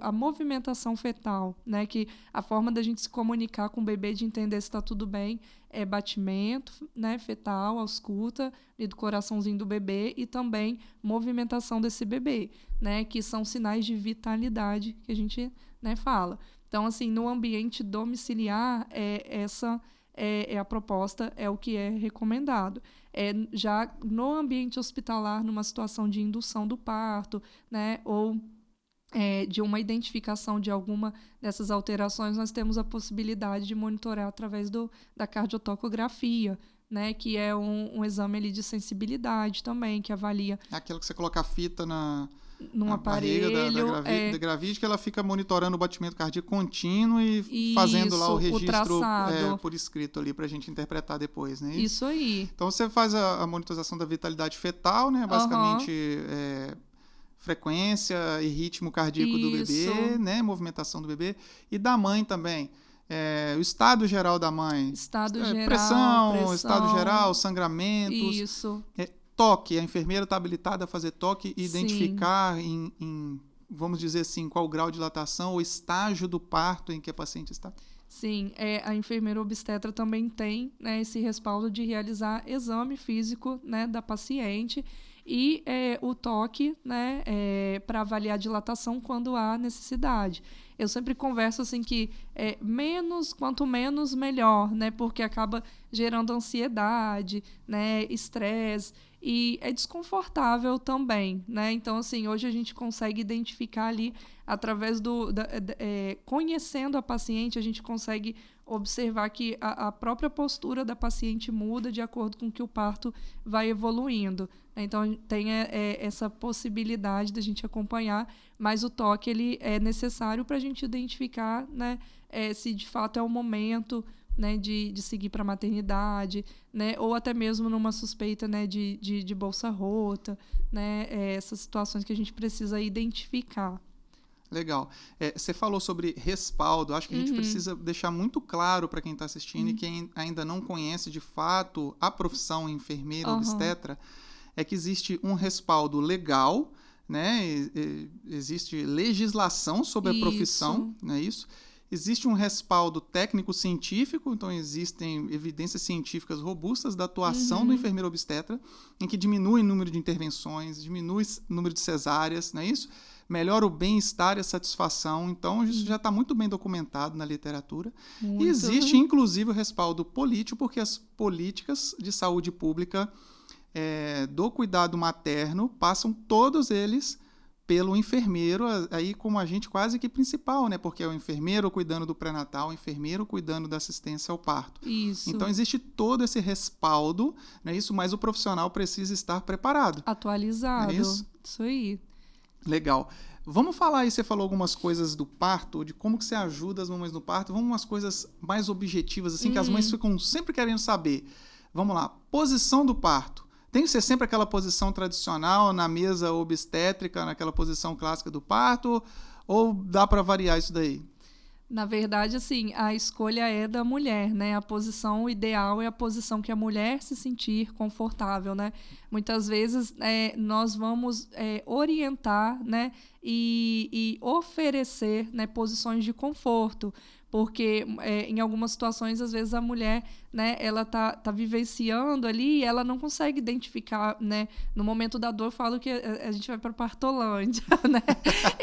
a movimentação fetal, né? Que a forma da gente se comunicar com o bebê, de entender se está tudo bem, é batimento, né, fetal, ausculta e do coraçãozinho do bebê, e também movimentação desse bebê, né? Que são sinais de vitalidade que a gente, né, fala. Então, assim, no ambiente domiciliar, essa é a proposta, é o que é recomendado. Já no ambiente hospitalar, numa situação de indução do parto, né, ou de uma identificação de alguma dessas alterações, nós temos a possibilidade de monitorar através da cardiotocografia, né, que é um exame ali de sensibilidade também, que avalia... É aquilo que você coloca a fita num aparelho, barriga da gravide, que ela fica monitorando o batimento cardíaco contínuo e fazendo lá o registro por escrito ali pra gente interpretar depois, né? Isso aí. Então você faz a monitorização da vitalidade fetal, né? Basicamente frequência e ritmo cardíaco do bebê, né? Movimentação do bebê, e da mãe também. O estado geral da mãe. Pressão, estado geral, sangramentos. Isso. Toque, a enfermeira está habilitada a fazer toque e identificar vamos dizer assim, qual o grau de dilatação ou estágio do parto em que a paciente está? Sim, a enfermeira obstetra também tem, né, esse respaldo de realizar exame físico, né, da paciente, e o toque, né, para avaliar a dilatação quando há necessidade. Eu sempre converso assim que quanto menos, melhor, né, porque acaba gerando ansiedade, né, estresse, e é desconfortável também, né? Então, assim, hoje a gente consegue identificar ali, através conhecendo a paciente, a gente consegue observar que a própria postura da paciente muda de acordo com que o parto vai evoluindo. Então, tem essa possibilidade da gente acompanhar, mas o toque ele é necessário para a gente identificar, né, se de fato é o momento, né, de seguir para a maternidade, né, ou até mesmo numa suspeita, né, de bolsa rota, né, essas situações que a gente precisa identificar. Legal. Você falou sobre respaldo. Acho que a gente precisa deixar muito claro para quem está assistindo e quem ainda não conhece de fato a profissão enfermeira obstetra, é que existe um respaldo legal, né? Existe legislação sobre a profissão, não é isso? Existe um respaldo técnico-científico, então existem evidências científicas robustas da atuação do enfermeiro obstetra, em que diminui o número de intervenções, diminui o número de cesáreas, não é isso? Melhora o bem-estar e a satisfação. Então, isso já está muito bem documentado na literatura. Muito. E existe, inclusive, o respaldo político, porque as políticas de saúde pública do cuidado materno passam todos eles pelo enfermeiro, aí como agente quase que principal, né? Porque é o enfermeiro cuidando do pré-natal, o enfermeiro cuidando da assistência ao parto. Isso. Então, existe todo esse respaldo, né? Isso, mas o profissional precisa estar preparado. Atualizado. Não é isso? Isso aí. Legal. Vamos falar aí, você falou algumas coisas do parto, de como que você ajuda as mamães no parto. Vamos umas coisas mais objetivas, assim, que as mães ficam sempre querendo saber. Vamos lá. Posição do parto. Tem que ser sempre aquela posição tradicional na mesa obstétrica, naquela posição clássica do parto, ou dá para variar isso daí? Na verdade, assim, a escolha é da mulher, né? A posição ideal é a posição que a mulher se sentir confortável, né? muitas vezes nós vamos orientar, né, e oferecer, né, posições de conforto, porque em algumas situações, às vezes, a mulher, né, ela tá vivenciando ali e ela não consegue identificar, né? No momento da dor, eu falo que a gente vai para Partolândia, né?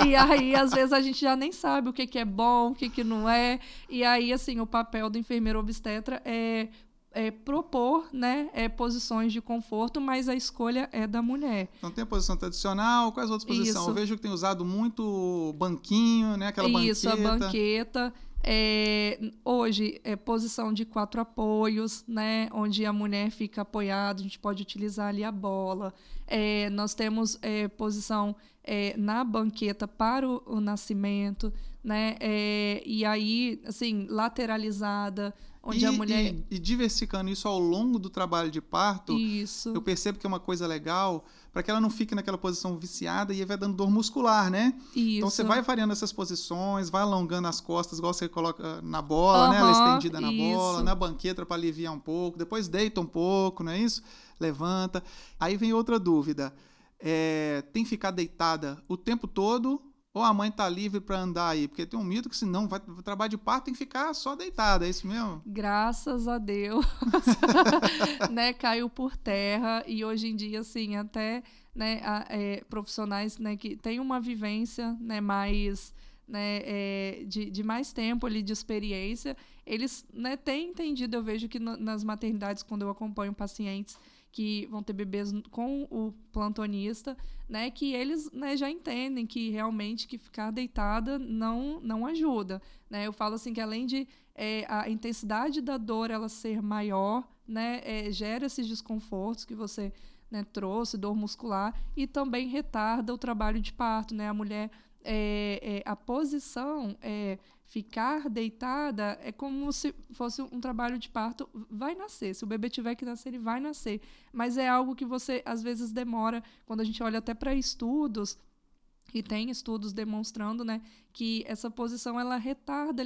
E aí, às vezes, a gente já nem sabe o que é bom, o que não é. E aí, assim, o papel do enfermeiro obstetra é propor, né, posições de conforto, mas a escolha é da mulher. Então tem a posição tradicional, quais outras posições? Isso. Eu vejo que tem usado muito banquinho, né, aquela banqueta. Isso, a banqueta. Hoje é posição de 4 apoios, né, onde a mulher fica apoiada, a gente pode utilizar ali a bola. Nós temos posição na banqueta para o nascimento, né, e aí, assim, lateralizada, onde a mulher... E diversificando isso ao longo do trabalho de parto, Isso. eu percebo que é uma coisa legal para que ela não fique naquela posição viciada e vai dando dor muscular, né? Isso. Então você vai variando essas posições, vai alongando as costas, igual você coloca na bola, né? Ela estendida na bola, na banqueta para aliviar um pouco, depois deita um pouco, não é isso? Levanta. Aí vem outra dúvida. Tem que ficar deitada o tempo todo ou a mãe tá livre para andar aí? Porque tem um mito que senão vai trabalho de parto tem que ficar só deitada, é isso mesmo? Graças a Deus, né, caiu por terra e hoje em dia, assim, até, né, profissionais, né, que têm uma vivência, né, mais, né, de mais tempo ali de experiência, eles, né, têm entendido, eu vejo que nas maternidades, quando eu acompanho pacientes que vão ter bebês com o plantonista, né, que eles, né, já entendem que realmente que ficar deitada não ajuda, né? Eu falo assim que além de a intensidade da dor ela ser maior, né, gera esses desconfortos que você, né, trouxe, dor muscular, e também retarda o trabalho de parto, né? A mulher, a posição, ficar deitada é como se fosse um trabalho de parto, vai nascer. Se o bebê tiver que nascer, ele vai nascer. Mas é algo que você, às vezes, demora. Quando a gente olha até para estudos, e tem estudos demonstrando, né, que essa posição ela retarda,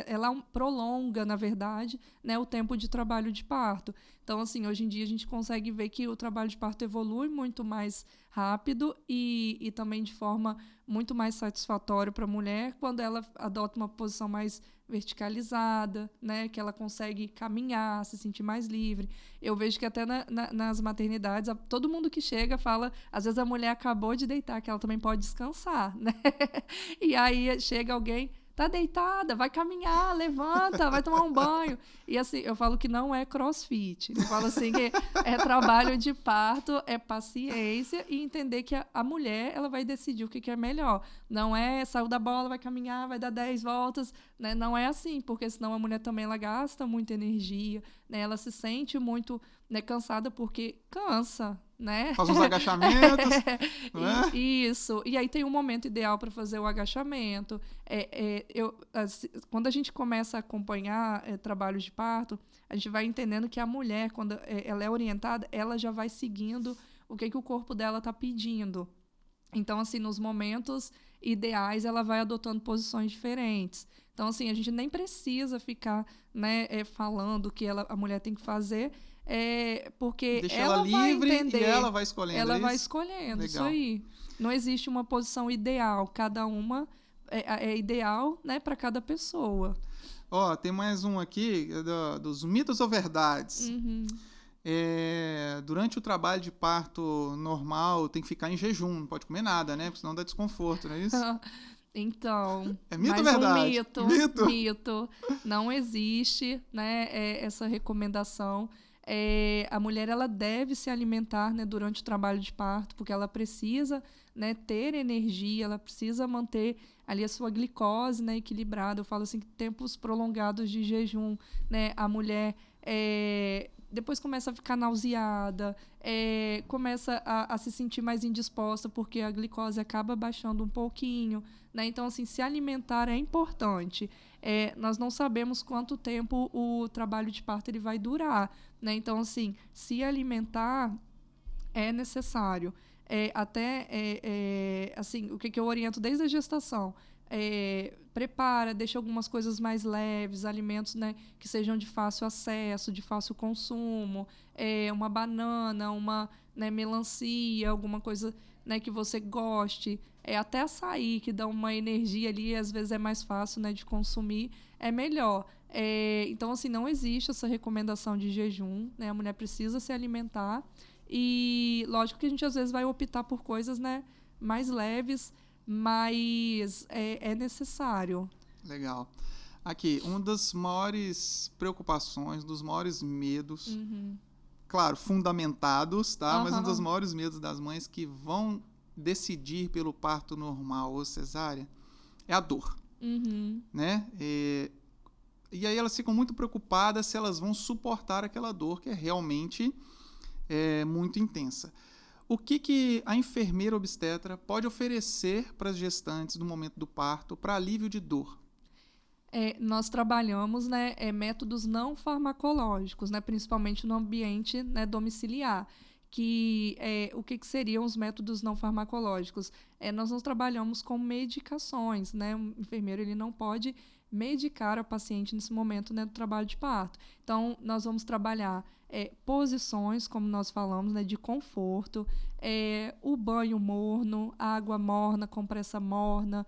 ela prolonga, na verdade, né, o tempo de trabalho de parto. Então, assim, hoje em dia a gente consegue ver que o trabalho de parto evolui muito mais rápido e também de forma muito mais satisfatória para a mulher quando ela adota uma posição mais verticalizada, né, que ela consegue caminhar, se sentir mais livre. Eu vejo que até nas maternidades, todo mundo que chega fala, às vezes a mulher acabou de deitar, que ela também pode descansar, né? E aí chega alguém, tá deitada, vai caminhar, levanta, vai tomar um banho. E assim, eu falo que não é crossfit. Eu falo assim que é trabalho de parto, é paciência e entender que a mulher, ela vai decidir o que é melhor. Não é saiu da bola, vai caminhar, vai dar 10 voltas, né? Não é assim, porque senão a mulher também ela gasta muita energia, né? Ela se sente muito, né, cansada porque cansa, né? Faz uns agachamentos. Né? Isso. E aí tem um momento ideal para fazer o agachamento. Quando a gente começa a acompanhar trabalhos de parto, a gente vai entendendo que a mulher, quando ela é orientada, ela já vai seguindo o que o corpo dela está pedindo. Então, assim, nos momentos ideais, ela vai adotando posições diferentes. Então, assim, a gente nem precisa ficar, né, falando o que a mulher tem que fazer, porque deixa ela livre vai entender. E ela vai escolhendo. Ela vai escolhendo, legal. Isso aí. Não existe uma posição ideal. Cada uma é ideal, né, para cada pessoa. Tem mais um aqui, dos mitos ou verdades. Uhum. Durante o trabalho de parto normal, tem que ficar em jejum, não pode comer nada, né? Porque senão dá desconforto, não é isso? Então, é mito ou verdade? Mito. Não existe, né, essa recomendação. A mulher ela deve se alimentar, né, durante o trabalho de parto, porque ela precisa, né, ter energia, ela precisa manter ali a sua glicose, né, equilibrada. Eu falo assim que tempos prolongados de jejum, né, a mulher depois começa a ficar nauseada, começa a se sentir mais indisposta porque a glicose acaba baixando um pouquinho, né? Então, assim, se alimentar é importante. Nós não sabemos quanto tempo o trabalho de parto ele vai durar, né? Então, assim, se alimentar é necessário. Assim, o que eu oriento desde a gestação? prepara, deixa algumas coisas mais leves, alimentos, né, que sejam de fácil acesso, de fácil consumo, uma banana, uma, né, melancia, alguma coisa, né, que você goste, até açaí, que dá uma energia ali, às vezes é mais fácil, né, de consumir, é melhor. Então, assim, não existe essa recomendação de jejum, né, a mulher precisa se alimentar e, lógico que a gente às vezes vai optar por coisas, né, mais leves, mas é necessário. Legal. Aqui, uma das maiores preocupações, dos maiores medos, claro, fundamentados, tá? Mas um dos maiores medos das mães que vão decidir pelo parto normal ou cesárea é a dor, né? E aí elas ficam muito preocupadas se elas vão suportar aquela dor que é realmente muito intensa. O que a enfermeira obstetra pode oferecer para as gestantes no momento do parto para alívio de dor? Nós trabalhamos, né, métodos não farmacológicos, né, principalmente no ambiente, né, domiciliar. O que seriam os métodos não farmacológicos? Nós não trabalhamos com medicações, né? O enfermeiro ele não pode medicar a paciente nesse momento, né, do trabalho de parto. Então, nós vamos trabalhar posições, como nós falamos, né, de conforto, o banho morno, água morna, compressa morna,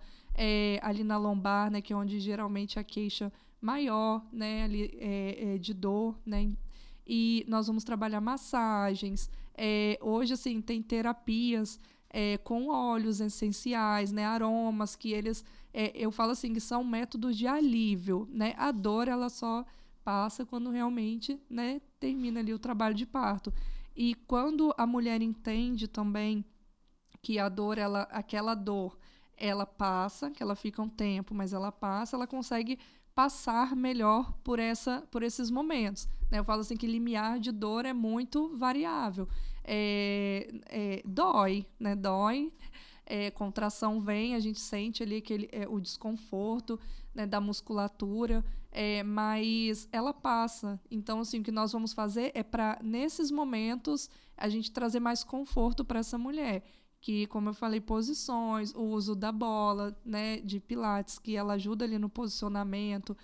ali na lombar, né, que é onde geralmente a queixa maior, né, ali, de dor, né? E nós vamos trabalhar massagens. Hoje, assim, tem terapias com óleos essenciais, né, aromas, que eles, eu falo assim, que são métodos de alívio, né? A dor, ela só passa quando realmente, né, termina ali o trabalho de parto. E quando a mulher entende também que a dor, aquela dor, ela passa, que ela fica um tempo, mas ela passa, ela consegue passar melhor por esses momentos, né? Eu falo assim que limiar de dor é muito variável. Dói, né? Dói, contração vem, a gente sente ali o desconforto, né, da musculatura, mas ela passa. Então, assim, o que nós vamos fazer é para, nesses momentos, a gente trazer mais conforto para essa mulher. Que, como eu falei, posições, o uso da bola, né, de pilates, que ela ajuda ali no posicionamento,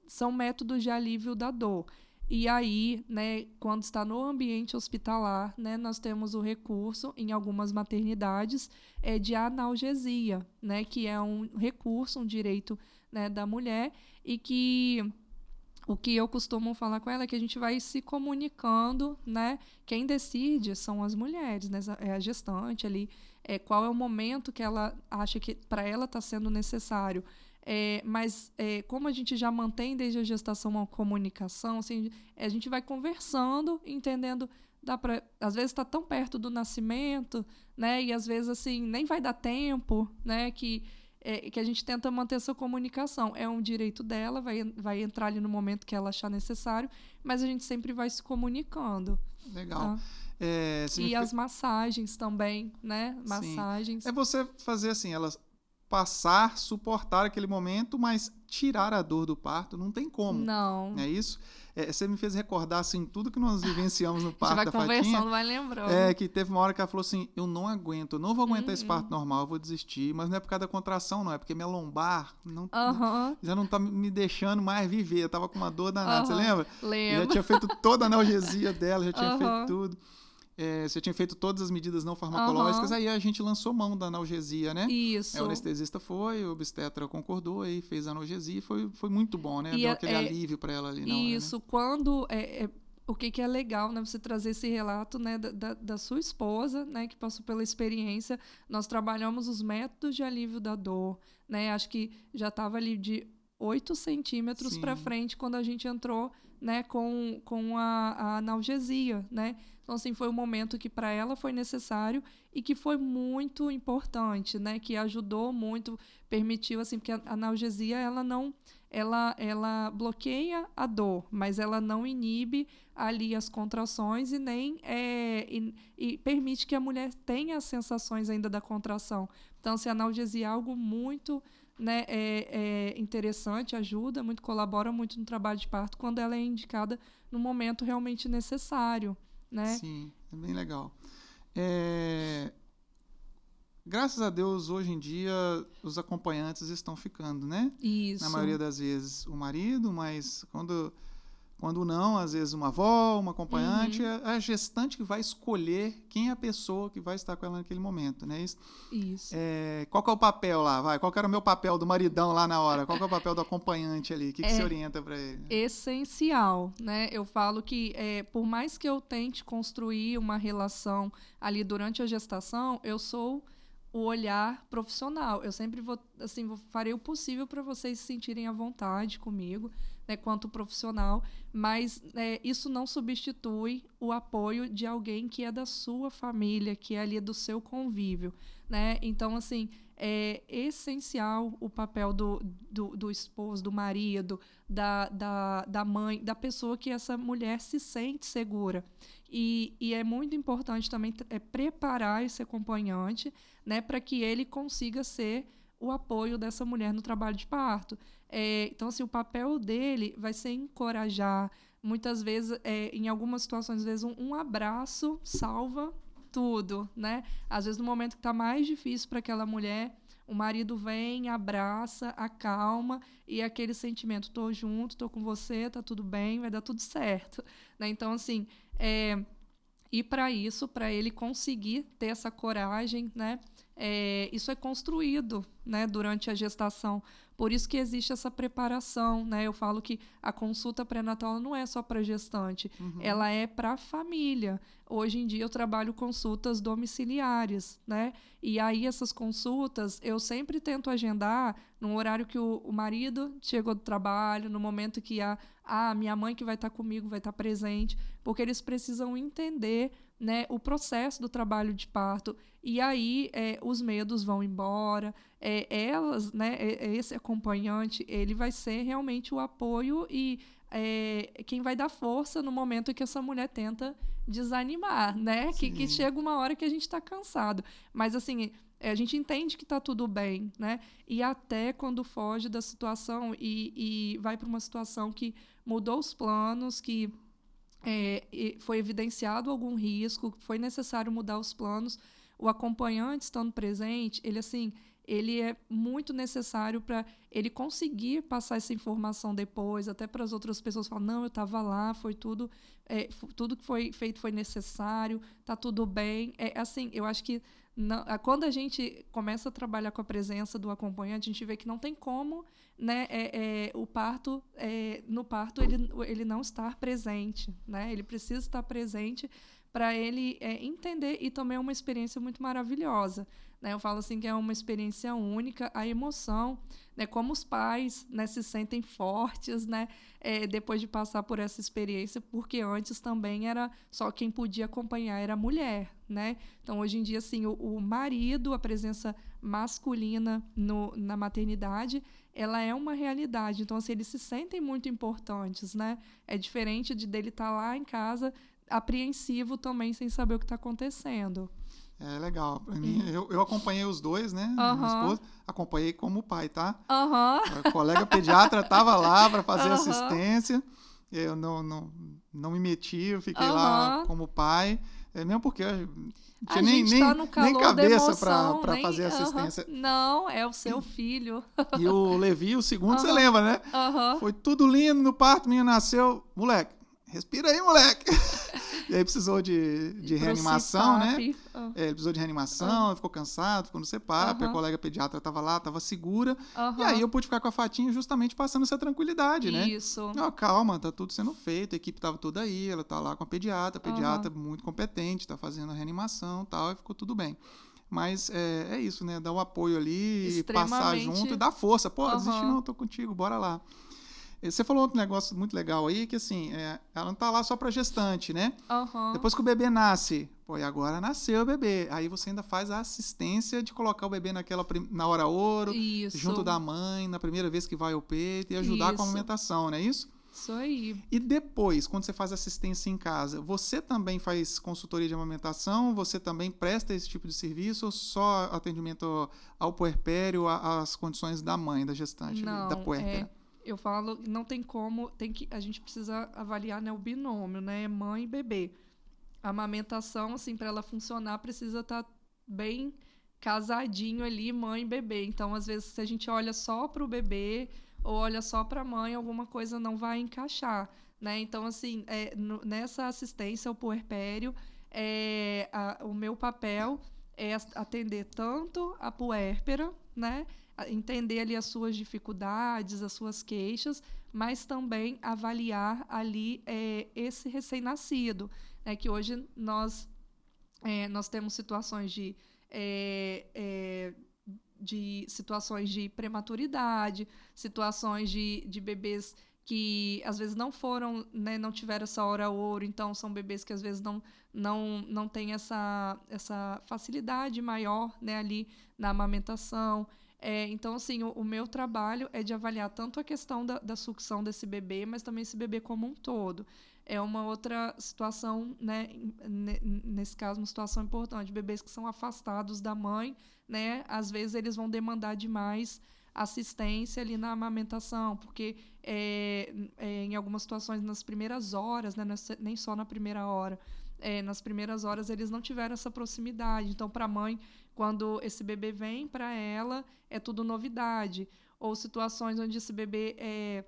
são métodos de alívio da dor. E aí, né, quando está no ambiente hospitalar, né, nós temos o recurso, em algumas maternidades, de analgesia, né, que é um recurso, um direito, né, da mulher, e que o que eu costumo falar com ela é que a gente vai se comunicando, né? Quem decide são as mulheres, né? É a gestante ali, qual é o momento que ela acha que para ela está sendo necessário. Mas como a gente já mantém desde a gestação uma comunicação, assim, a gente vai conversando, entendendo, às vezes está tão perto do nascimento, né? E às vezes assim nem vai dar tempo, né? Que a gente tenta manter essa comunicação. É um direito dela, vai entrar ali no momento que ela achar necessário, mas a gente sempre vai se comunicando. Legal. Tá? E as massagens também, né? Massagens. Sim. É você fazer assim, elas passar, suportar aquele momento, mas tirar a dor do parto não tem como. Não. É isso? Você me fez recordar, assim, tudo que nós vivenciamos no parto da Fatinha. A gente vai conversando, vai lembrando. Que teve uma hora que ela falou assim, eu não aguento, eu não vou aguentar esse parto normal, eu vou desistir. Mas não é por causa da contração, não. É porque minha lombar já não tá me deixando mais viver. Eu tava com uma dor danada, você lembra? Lembro. Já tinha feito toda a analgesia dela, já tinha feito tudo. Você tinha feito todas as medidas não farmacológicas, aí a gente lançou mão da analgesia, né? Isso. O anestesista foi, o obstetra concordou, aí fez a analgesia e foi muito bom, né? Deu aquele alívio para ela ali na hora, isso, né? Quando... o que é legal, né? Você trazer esse relato, né, da sua esposa, né, que passou pela experiência. Nós trabalhamos os métodos de alívio da dor, né? Acho que já estava ali de 8 centímetros para frente quando a gente entrou, né, com a analgesia, né? Então, assim, foi um momento que para ela foi necessário e que foi muito importante, né? Que ajudou muito, permitiu, assim, porque a analgesia, ela bloqueia a dor, mas ela não inibe ali as contrações e nem e permite que a mulher tenha as sensações ainda da contração. Então, assim, a analgesia é algo muito, né, interessante, ajuda muito, colabora muito no trabalho de parto quando ela é indicada no momento realmente necessário, né? Sim, é bem legal. Graças a Deus, hoje em dia, os acompanhantes estão ficando, né? Isso. Na maioria das vezes o marido, mas quando não, às vezes uma avó, uma acompanhante, é a gestante que vai escolher quem é a pessoa que vai estar com ela naquele momento, né? Isso. Qual que é o papel lá? Qual que era o meu papel do maridão lá na hora? Qual que é o papel do acompanhante ali? O que você orienta para ele? Essencial, né? Eu falo que por mais que eu tente construir uma relação ali durante a gestação, eu sou o olhar profissional. Eu sempre farei o possível para vocês se sentirem à vontade comigo, né, quanto profissional, mas isso não substitui o apoio de alguém que é da sua família, que é ali do seu convívio, né? Então, assim, é essencial o papel do esposo, do marido, da mãe, da pessoa que essa mulher se sente segura. E é muito importante também preparar esse acompanhante, né, para que ele consiga ser o apoio dessa mulher no trabalho de parto. Então, assim, o papel dele vai ser encorajar. Muitas vezes, em algumas situações, às vezes um abraço salva tudo, né? Às vezes, no momento que está mais difícil para aquela mulher, o marido vem, abraça, acalma, e aquele sentimento, tô junto, tô com você, tá tudo bem, vai dar tudo certo, né? Então, assim, e para isso, para ele conseguir ter essa coragem, né? Isso é construído, né, durante a gestação. Por isso que existe essa preparação, né? Eu falo que a consulta pré-natal não é só para gestante, ela é para a família. Hoje em dia eu trabalho consultas domiciliares, né? E aí essas consultas eu sempre tento agendar num horário que o marido chegou do trabalho, no momento que a minha mãe que vai estar comigo vai estar presente, porque eles precisam entender, né, o processo do trabalho de parto. E aí os medos vão embora, elas, né, esse acompanhante, ele vai ser realmente o apoio e quem vai dar força no momento que essa mulher tenta desanimar, né? Que chega uma hora que a gente está cansado. Mas, assim, a gente entende que está tudo bem, né? E até quando foge da situação e vai para uma situação que mudou os planos, que foi evidenciado algum risco, foi necessário mudar os planos, o acompanhante estando presente, ele é muito necessário para ele conseguir passar essa informação depois, até para as outras pessoas falar, não, eu estava lá, foi tudo que foi feito foi necessário, está tudo bem. Eu acho que quando a gente começa a trabalhar com a presença do acompanhante, a gente vê que não tem como, né, o parto, no parto ele não estar presente, né? Ele precisa estar presente para ele entender, e também é uma experiência muito maravilhosa, né? Eu falo assim que é uma experiência única, a emoção, né? Como os pais, né, se sentem fortes, né, depois de passar por essa experiência, porque antes também era só quem podia acompanhar era a mulher, né? Então, hoje em dia, assim, o marido, a presença masculina na maternidade, ela é uma realidade. Então, assim, eles se sentem muito importantes, né? É diferente dele estar lá em casa apreensivo também, sem saber o que está acontecendo. É legal. Para mim, eu acompanhei os dois, né? Minha esposa, acompanhei como pai, tá? A colega pediatra estava lá para fazer assistência. Eu não me meti, eu fiquei lá como pai. Mesmo porque eu tinha nem cabeça para fazer assistência. Não, é o seu filho. E o Levi, o segundo, você lembra, né? Foi tudo lindo no parto, o menino nasceu. Moleque, respira aí, moleque. E aí precisou de reanimação, né? Ele precisou de reanimação, ficou cansado, ficou no CPAP, a colega pediatra estava lá, estava segura. E aí eu pude ficar com a Fatinha justamente passando essa tranquilidade, né? Isso. Calma, tá tudo sendo feito, a equipe estava toda aí, ela tá lá com a pediatra muito competente, tá fazendo a reanimação e tal, e ficou tudo bem. Mas é isso, né? Dar o apoio ali, passar junto e dar força. Pô, desiste não, tô contigo, bora lá. Você falou outro negócio muito legal aí, que assim, ela não tá lá só pra gestante, né? Depois que o bebê nasce, e agora nasceu o bebê. Aí você ainda faz a assistência de colocar o bebê na hora ouro, junto da mãe, na primeira vez que vai ao peito, e ajudar com a amamentação, não é isso? Isso aí. E depois, quando você faz assistência em casa, você também faz consultoria de amamentação? Você também presta esse tipo de serviço ou só atendimento ao puerpério, às condições da mãe, da gestante, da puérpera? Eu falo, não tem como, a gente precisa avaliar, né, o binômio, né, mãe e bebê. A amamentação, assim, para ela funcionar, precisa estar bem casadinho ali, mãe e bebê. Então, às vezes, se a gente olha só para o bebê ou olha só para a mãe, alguma coisa não vai encaixar, né? Então, assim, nessa assistência ao puerpério, o meu papel é atender tanto a puérpera, né? Entender ali as suas dificuldades, as suas queixas, mas também avaliar ali esse recém-nascido, né? Que hoje nós temos situações de situações de prematuridade, situações de bebês que às vezes não foram, né, não tiveram essa hora ouro, então são bebês que às vezes não têm essa facilidade maior, né, ali na amamentação. Então, assim, o meu trabalho é de avaliar tanto a questão da sucção desse bebê, mas também esse bebê como um todo. É uma outra situação, né, nesse caso, uma situação importante. Bebês que são afastados da mãe, né, às vezes eles vão demandar demais assistência ali na amamentação, porque em algumas situações, nas primeiras horas, né, nem só na primeira hora, nas primeiras horas eles não tiveram essa proximidade. Então, para a mãe, quando esse bebê vem para ela, é tudo novidade. Ou situações onde esse bebê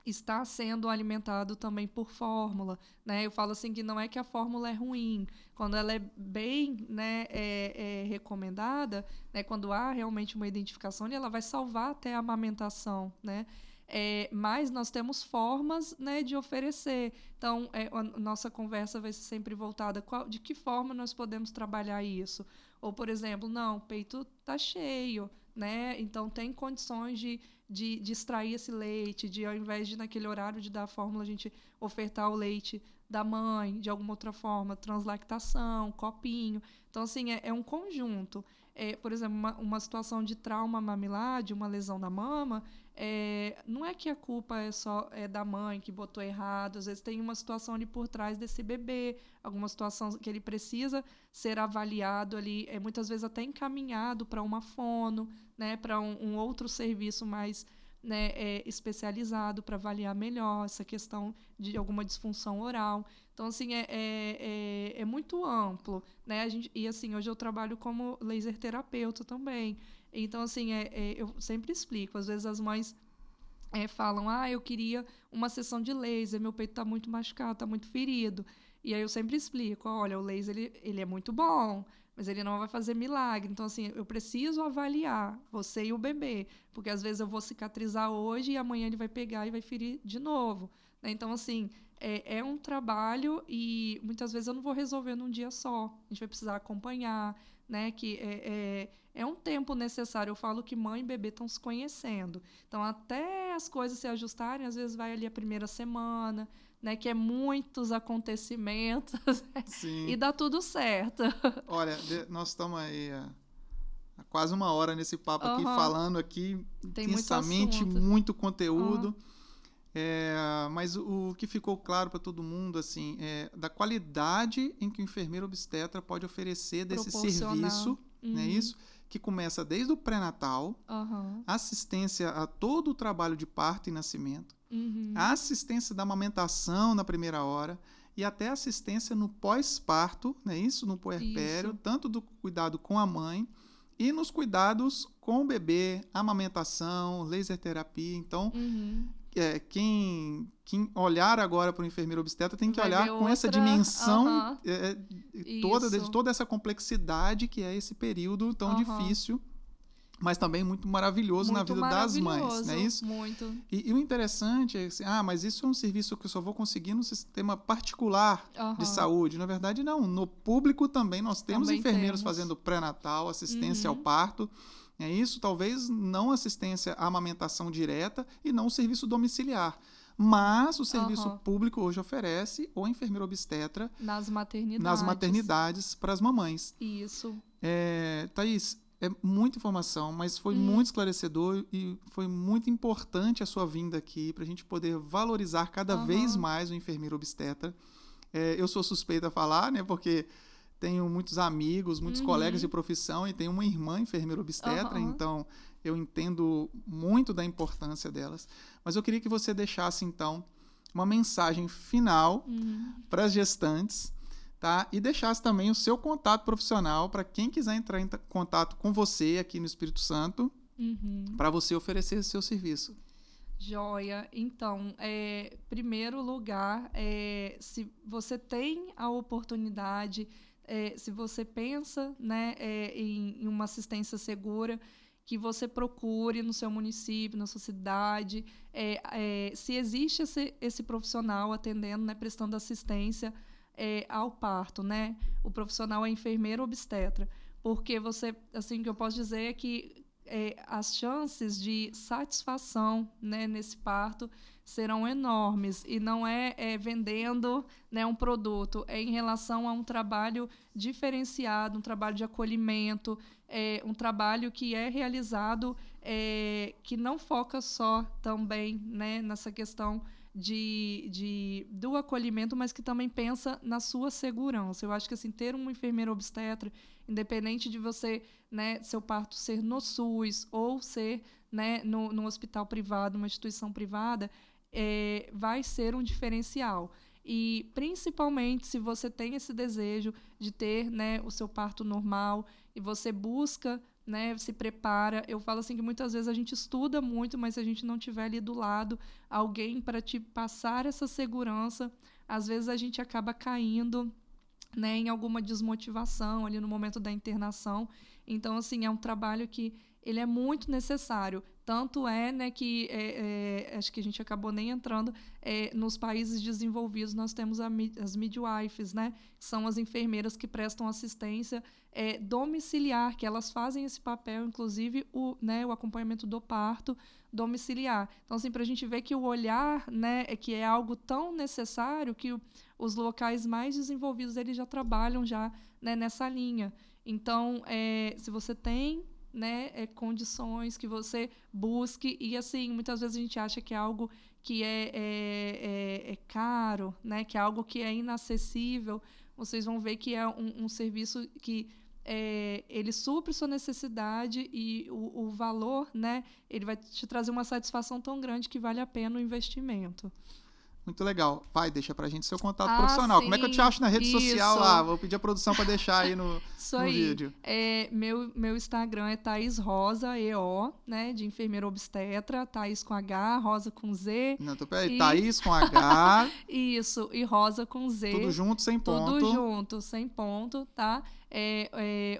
está sendo alimentado também por fórmula, né? Eu falo assim que não é que a fórmula é ruim, quando ela é bem, né, recomendada, né, quando há realmente uma identificação, ela vai salvar até a amamentação, né? Mas nós temos formas, né, de oferecer. Então, a nossa conversa vai ser sempre voltada de que forma nós podemos trabalhar isso. Ou, por exemplo, não, o peito está cheio, né? Então, tem condições de extrair esse leite, de ao invés de naquele horário de dar a fórmula, a gente ofertar o leite da mãe, de alguma outra forma, translactação, copinho. Então, assim, é um conjunto. Por exemplo, uma situação de trauma mamilar, de uma lesão da mama, não é que a culpa é da mãe que botou errado, às vezes tem uma situação ali por trás desse bebê, alguma situação que ele precisa ser avaliado ali, muitas vezes até encaminhado para uma fono, né, para um outro serviço mais, né, especializado para avaliar melhor essa questão de alguma disfunção oral. Então, assim, é muito amplo, né? E, assim, hoje eu trabalho como laser terapeuta também. Então, assim, eu sempre explico. Às vezes as mães falam, eu queria uma sessão de laser, meu peito está muito machucado, está muito ferido. E aí eu sempre explico, olha, o laser ele é muito bom, mas ele não vai fazer milagre. Então, assim, eu preciso avaliar você e o bebê, porque às vezes eu vou cicatrizar hoje e amanhã ele vai pegar e vai ferir de novo, né? Então, assim, é um trabalho e muitas vezes eu não vou resolver num dia só. A gente vai precisar acompanhar, né? Que é um tempo necessário. Eu falo que mãe e bebê estão se conhecendo. Então, até as coisas se ajustarem, às vezes vai ali a primeira semana, né, que é muitos acontecimentos Sim. E dá tudo certo. Olha, nós estamos aí há quase uma hora nesse papo aqui, falando aqui intensamente, muito conteúdo. Mas o que ficou claro para todo mundo, assim, da qualidade em que o enfermeiro obstetra pode oferecer desse serviço, né, isso, que começa desde o pré-natal, assistência a todo o trabalho de parto e nascimento, a assistência da amamentação na primeira hora e até assistência no pós-parto, né, isso, no puerpério, tanto do cuidado com a mãe e nos cuidados com o bebê, amamentação, laser terapia. Então, quem olhar agora para o enfermeiro obstetra tem que olhar com essa dimensão de toda essa complexidade que é esse período tão difícil, mas também muito maravilhoso na vida das mães, não é isso? Muito. E o interessante é assim, mas isso é um serviço que eu só vou conseguir no sistema particular de saúde. Na verdade, não. No público também nós temos enfermeiros fazendo pré-natal, assistência ao parto. É isso, talvez não assistência à amamentação direta e não o serviço domiciliar. Mas o serviço público hoje oferece o enfermeiro obstetra nas maternidades para as mamães. Isso. Thaís, é muita informação, mas foi muito esclarecedor e foi muito importante a sua vinda aqui para a gente poder valorizar cada vez mais o enfermeiro obstetra. Eu sou suspeita a falar, né, porque tenho muitos amigos, muitos colegas de profissão e tenho uma irmã enfermeira obstetra, então eu entendo muito da importância delas. Mas eu queria que você deixasse, então, uma mensagem final para as gestantes, tá? E deixasse também o seu contato profissional para quem quiser entrar em contato com você aqui no Espírito Santo, para você oferecer seu serviço. Joia. Então, primeiro lugar, se você tem a oportunidade, se você pensa, né, em uma assistência segura, que você procure no seu município, na sua cidade, se existe esse profissional atendendo, né, prestando assistência ao parto, né? O profissional é enfermeiro obstetra, porque assim, o que eu posso dizer é que as chances de satisfação, né, nesse parto serão enormes, e não vendendo, né, um produto, é em relação a um trabalho diferenciado, um trabalho de acolhimento, um trabalho que é realizado, que não foca só também, né, nessa questão do acolhimento, mas que também pensa na sua segurança. Eu acho que assim, ter um enfermeiro obstetra, independente de você, né, seu parto ser no SUS ou ser, né, no hospital privado, uma instituição privada, vai ser um diferencial. E, principalmente, se você tem esse desejo de ter, né, o seu parto normal e você busca, né, se prepara. Eu falo assim que muitas vezes a gente estuda muito, mas se a gente não tiver ali do lado alguém para te passar essa segurança, às vezes a gente acaba caindo, né, em alguma desmotivação ali no momento da internação. Então, assim, é um trabalho que ele é muito necessário. Tanto né, que acho que a gente acabou nem entrando, nos países desenvolvidos nós temos as midwives, né, que são as enfermeiras que prestam assistência domiciliar, que elas fazem esse papel, inclusive o acompanhamento do parto domiciliar. Então, assim, para a gente ver que o olhar, né, que é algo tão necessário que os locais mais desenvolvidos eles já trabalham já, né, nessa linha. Então, se você tem, né, condições, que você busque, e assim, muitas vezes a gente acha que é algo que é caro, né, que é algo que é inacessível. Vocês vão ver que é um serviço que ele supre sua necessidade, e o valor, né, ele vai te trazer uma satisfação tão grande que vale a pena o investimento. Muito legal. Vai, deixa pra gente seu contato profissional. Sim, como é que eu te acho na rede social lá? Vou pedir a produção para deixar aí no vídeo. Meu Instagram é Thaís Rosa, EO, né, de enfermeira obstetra, Thaís com H, Rosa com Z. Não, peraí, Thaís com H. Isso, e Rosa com Z. Tudo junto, sem ponto. Tudo junto, sem ponto, tá?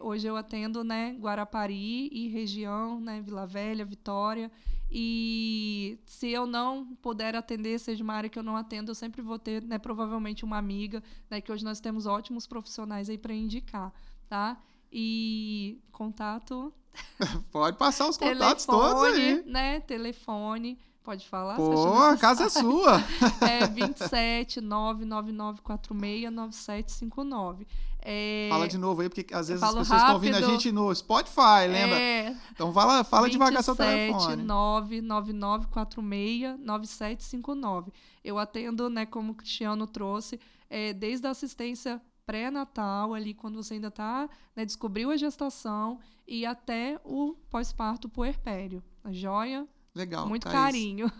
Hoje eu atendo, né, Guarapari e região, né, Vila Velha, Vitória. E se eu não puder atender, seja uma área que eu não atendo, eu sempre vou ter, né, provavelmente uma amiga, né, que hoje nós temos ótimos profissionais aí para indicar, tá? E contato... Pode passar os contatos todos aí. Né? Telefone, pode falar? Pô, a casa é sua. 27 99946 9759. Fala de novo aí, porque às vezes as pessoas rápido. Estão ouvindo a gente no Spotify, lembra? Então fala devagar seu telefone. 99946 9759. Eu atendo, né, como o Cristiano trouxe, desde a assistência pré-natal, ali quando você ainda está, né, descobriu a gestação, e até o pós-parto puerpério. A joia? Legal. Muito Thaís, carinho.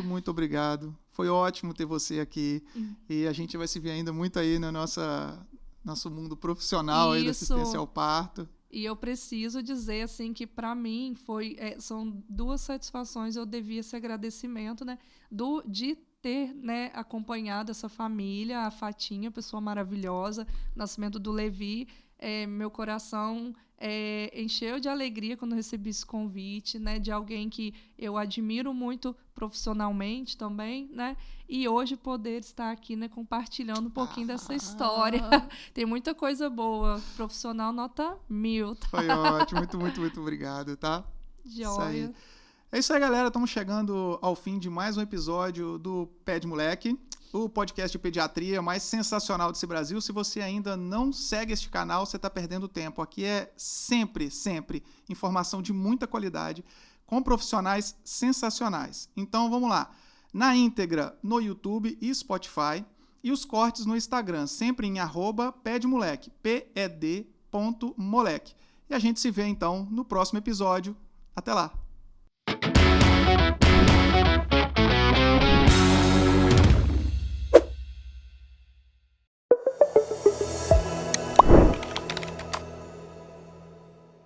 Muito obrigado. Foi ótimo ter você aqui. E a gente vai se ver ainda muito aí no nosso mundo profissional aí da assistência ao parto. E eu preciso dizer, assim, que para mim são duas satisfações. Eu devia esse agradecimento, né, de ter, né, acompanhado essa família, a Fatinha, pessoa maravilhosa, nascimento do Levi. Meu coração encheu de alegria quando recebi esse convite, né, de alguém que eu admiro muito profissionalmente também, né, e hoje poder estar aqui, né, compartilhando um pouquinho dessa história. Tem muita coisa boa, profissional nota 1000. Tá? Foi ótimo, muito obrigado, tá? Joia. É isso aí, galera, estamos chegando ao fim de mais um episódio do Pé de Moleque, o podcast de pediatria mais sensacional desse Brasil. Se você ainda não segue este canal, você está perdendo tempo. Aqui é sempre informação de muita qualidade, com profissionais sensacionais. Então, vamos lá. Na íntegra, no YouTube e Spotify, e os cortes no Instagram, sempre em @pedmoleque, ped.moleque. E a gente se vê, então, no próximo episódio. Até lá!